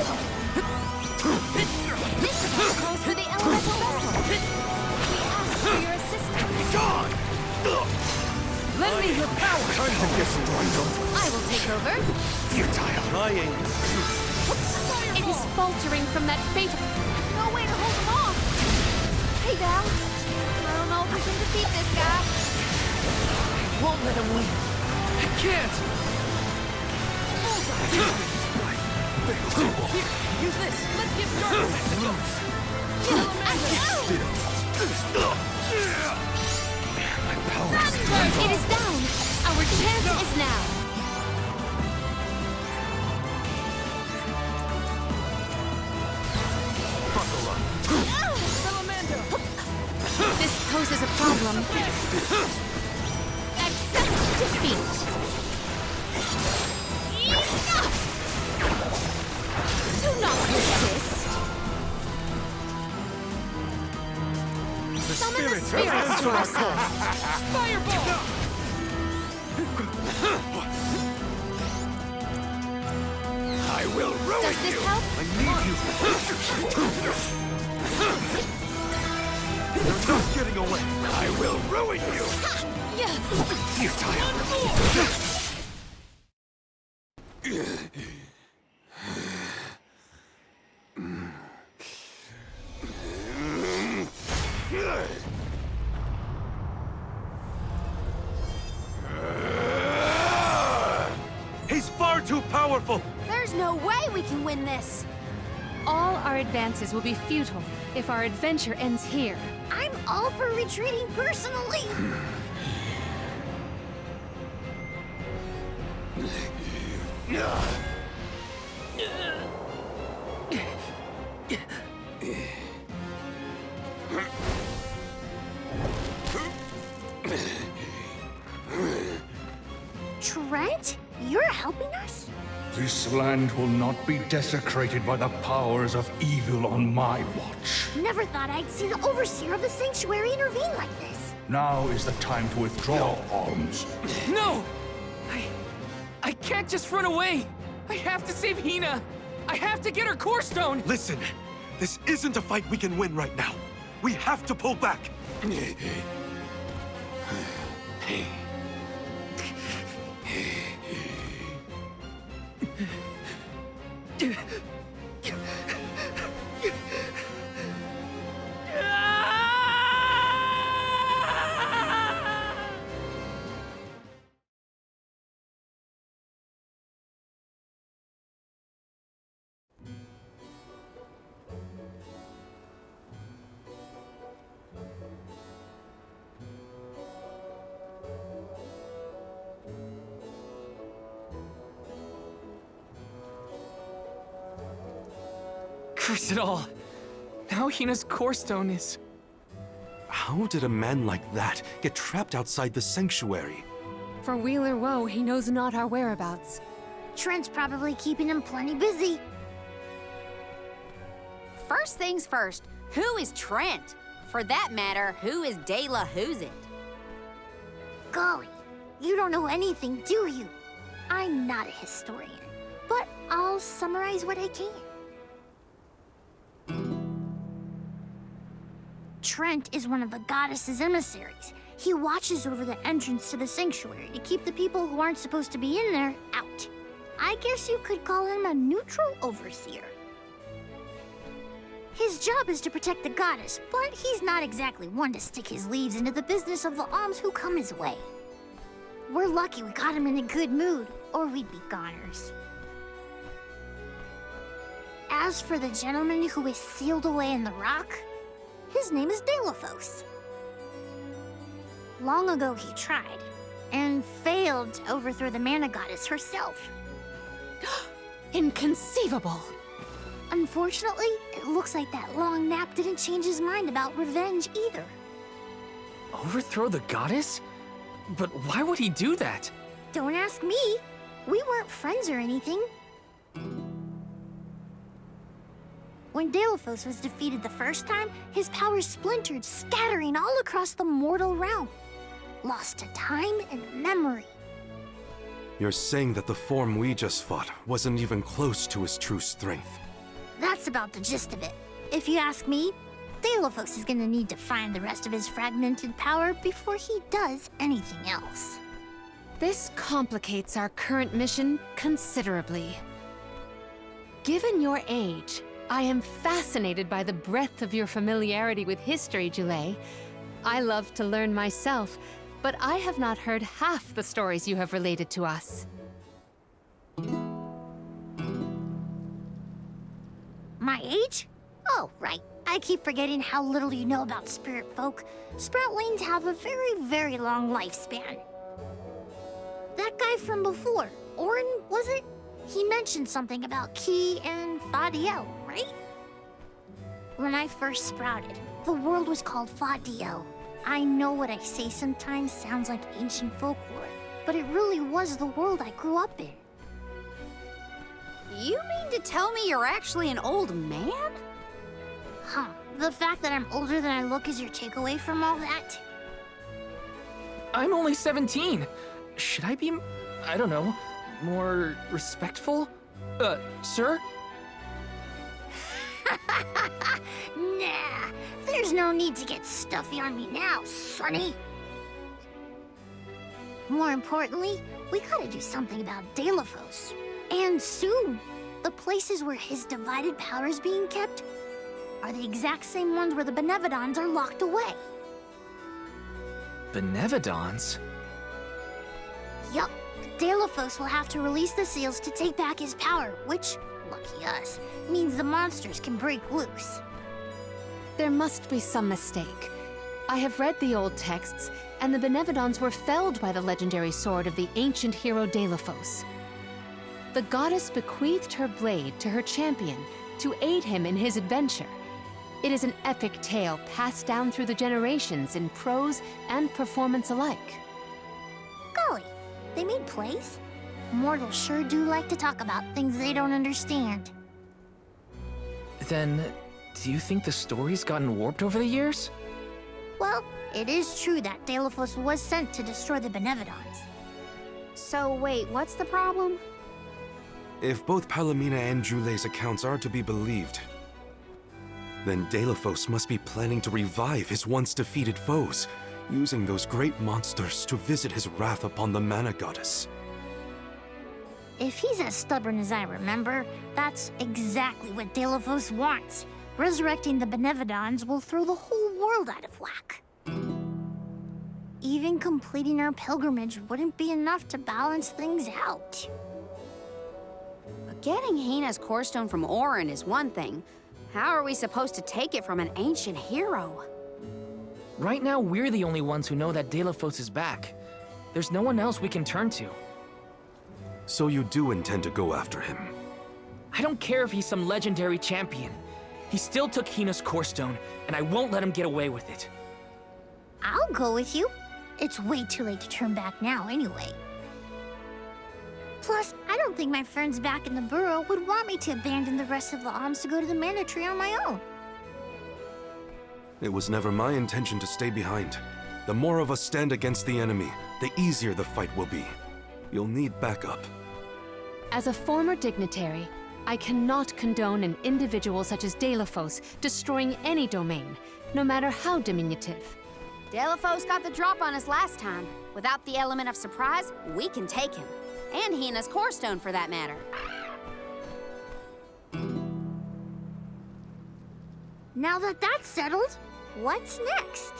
This calls for the elemental vessel. We ask for your assistance. Gone! Lend me your power! Time to get dwindled. I will take over. Futile. Lying. It is faltering from that fatal. No way to hold him off. Hey, Val. I don't know if we can defeat this guy. Won't let him win. I can't! Here, use this. Let's get started. My power is It is down. Our chance is now. buckle up. This poses a problem. Accept defeat. Enough! Do not resist. Summon the spirits to our call. Fireball! I will ruin Does this you! help? I need you! You're not getting away! I will ruin you! Futile! He's far too powerful! There's no way we can win this! All our advances will be futile if our adventure ends here. I'm all for retreating personally. Trent, you're helping us? This land will not be desecrated by the powers of evil on my watch. Never thought I'd see the overseer of the sanctuary intervene like this. Now is the time to withdraw, Alms. No! I can't just run away! I have to save Hina! I have to get her core stone! Listen, this isn't a fight we can win right now. We have to pull back. Curse it all! Now Hina's core stone is... How did a man like that get trapped outside the sanctuary? For Wheeler Woe, he knows not our whereabouts. Trent's probably keeping him plenty busy. First things first, who is Trent? For that matter, who is De La Who's It? Golly, you don't know anything, do you? I'm not a historian, but I'll summarize what I can. Trent is one of the goddess's emissaries. He watches over the entrance to the sanctuary to keep the people who aren't supposed to be in there out. I guess you could call him a neutral overseer. His job is to protect the goddess, but he's not exactly one to stick his leaves into the business of the alms who come his way. We're lucky we got him in a good mood, or we'd be goners. As for the gentleman who is sealed away in the rock, his name is Delafos. Long ago he tried, and failed to overthrow the mana goddess herself. Inconceivable! Unfortunately, it looks like that long nap didn't change his mind about revenge either. Overthrow the goddess? But why would he do that? Don't ask me. We weren't friends or anything. When Delafos was defeated the first time, his powers splintered, scattering all across the mortal realm. Lost to time and memory. You're saying that the form we just fought wasn't even close to his true strength. That's about the gist of it. If you ask me, Delafos is gonna need to find the rest of his fragmented power before he does anything else. This complicates our current mission considerably. Given your age, I am fascinated by the breadth of your familiarity with history, Jule. I love to learn myself, but I have not heard half the stories you have related to us. My age? Oh, right. I keep forgetting how little you know about spirit folk. Sproutlings have a very, very long lifespan. That guy from before, Orin, was it? He mentioned something about Ki and Fadiel, right? When I first sprouted, the world was called Fadiel. I know what I say sometimes sounds like ancient folklore, but it really was the world I grew up in. You mean to tell me you're actually an old man? Huh. The fact that I'm older than I look is your takeaway from all that? I'm only 17. Should I be, I don't know, more respectful? Sir? Nah, there's no need to get stuffy on me now, sonny. More importantly, we gotta do something about Delafos. And soon. The places where his divided power is being kept are the exact same ones where the Benevodons are locked away. Benevodons? Yup, Deilophos will have to release the seals to take back his power, which, lucky us, means the monsters can break loose. There must be some mistake. I have read the old texts, and the Benevodons were felled by the legendary sword of the ancient hero Deilophos. The goddess bequeathed her blade to her champion to aid him in his adventure. It is an epic tale passed down through the generations in prose and performance alike. Golly, they made plays? Mortals sure do like to talk about things they don't understand. Then, do you think the story's gotten warped over the years? Well, it is true that Deilophos was sent to destroy the Benevodons. So wait, what's the problem? If both Palomina and Jule's accounts are to be believed, then Deilophos must be planning to revive his once defeated foes, using those great monsters to visit his wrath upon the Mana Goddess. If he's as stubborn as I remember, that's exactly what Deilophos wants. Resurrecting the Benevodons will throw the whole world out of whack. Even completing our pilgrimage wouldn't be enough to balance things out. But getting Hina's core stone from Orin is one thing. How are we supposed to take it from an ancient hero? Right now, we're the only ones who know that Deilophos is back. There's no one else we can turn to. So you do intend to go after him? I don't care if he's some legendary champion. He still took Hina's core stone, and I won't let him get away with it. I'll go with you. It's way too late to turn back now anyway. Plus, I don't think my friends back in the burrow would want me to abandon the rest of the alms to go to the Mana Tree on my own. It was never my intention to stay behind. The more of us stand against the enemy, the easier the fight will be. You'll need backup. As a former dignitary, I cannot condone an individual such as Deilophos destroying any domain, no matter how diminutive. Deilophos got the drop on us last time. Without the element of surprise, we can take him. And Hina's core stone, for that matter. Now that that's settled, what's next?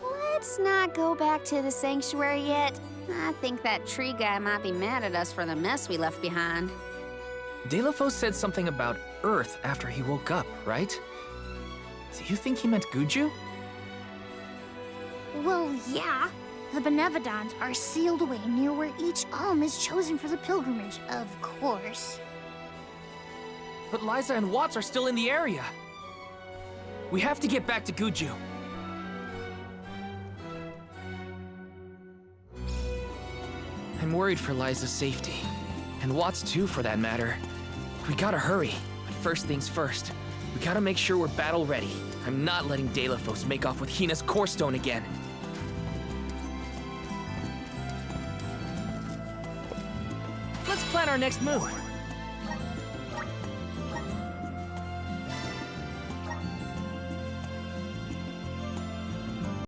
Let's not go back to the sanctuary yet. I think that tree guy might be mad at us for the mess we left behind. Deilophos said something about Earth after he woke up, right? Do you think he meant Guju? Well, yeah. The Benevodons are sealed away near where each alm is chosen for the pilgrimage, of course. But Liza and Watts are still in the area. We have to get back to Guju. I'm worried for Liza's safety. And Watts too, for that matter. We gotta hurry. But first things first. We gotta make sure we're battle ready. I'm not letting Deilophos make off with Hina's core stone again. Let's plan our next move.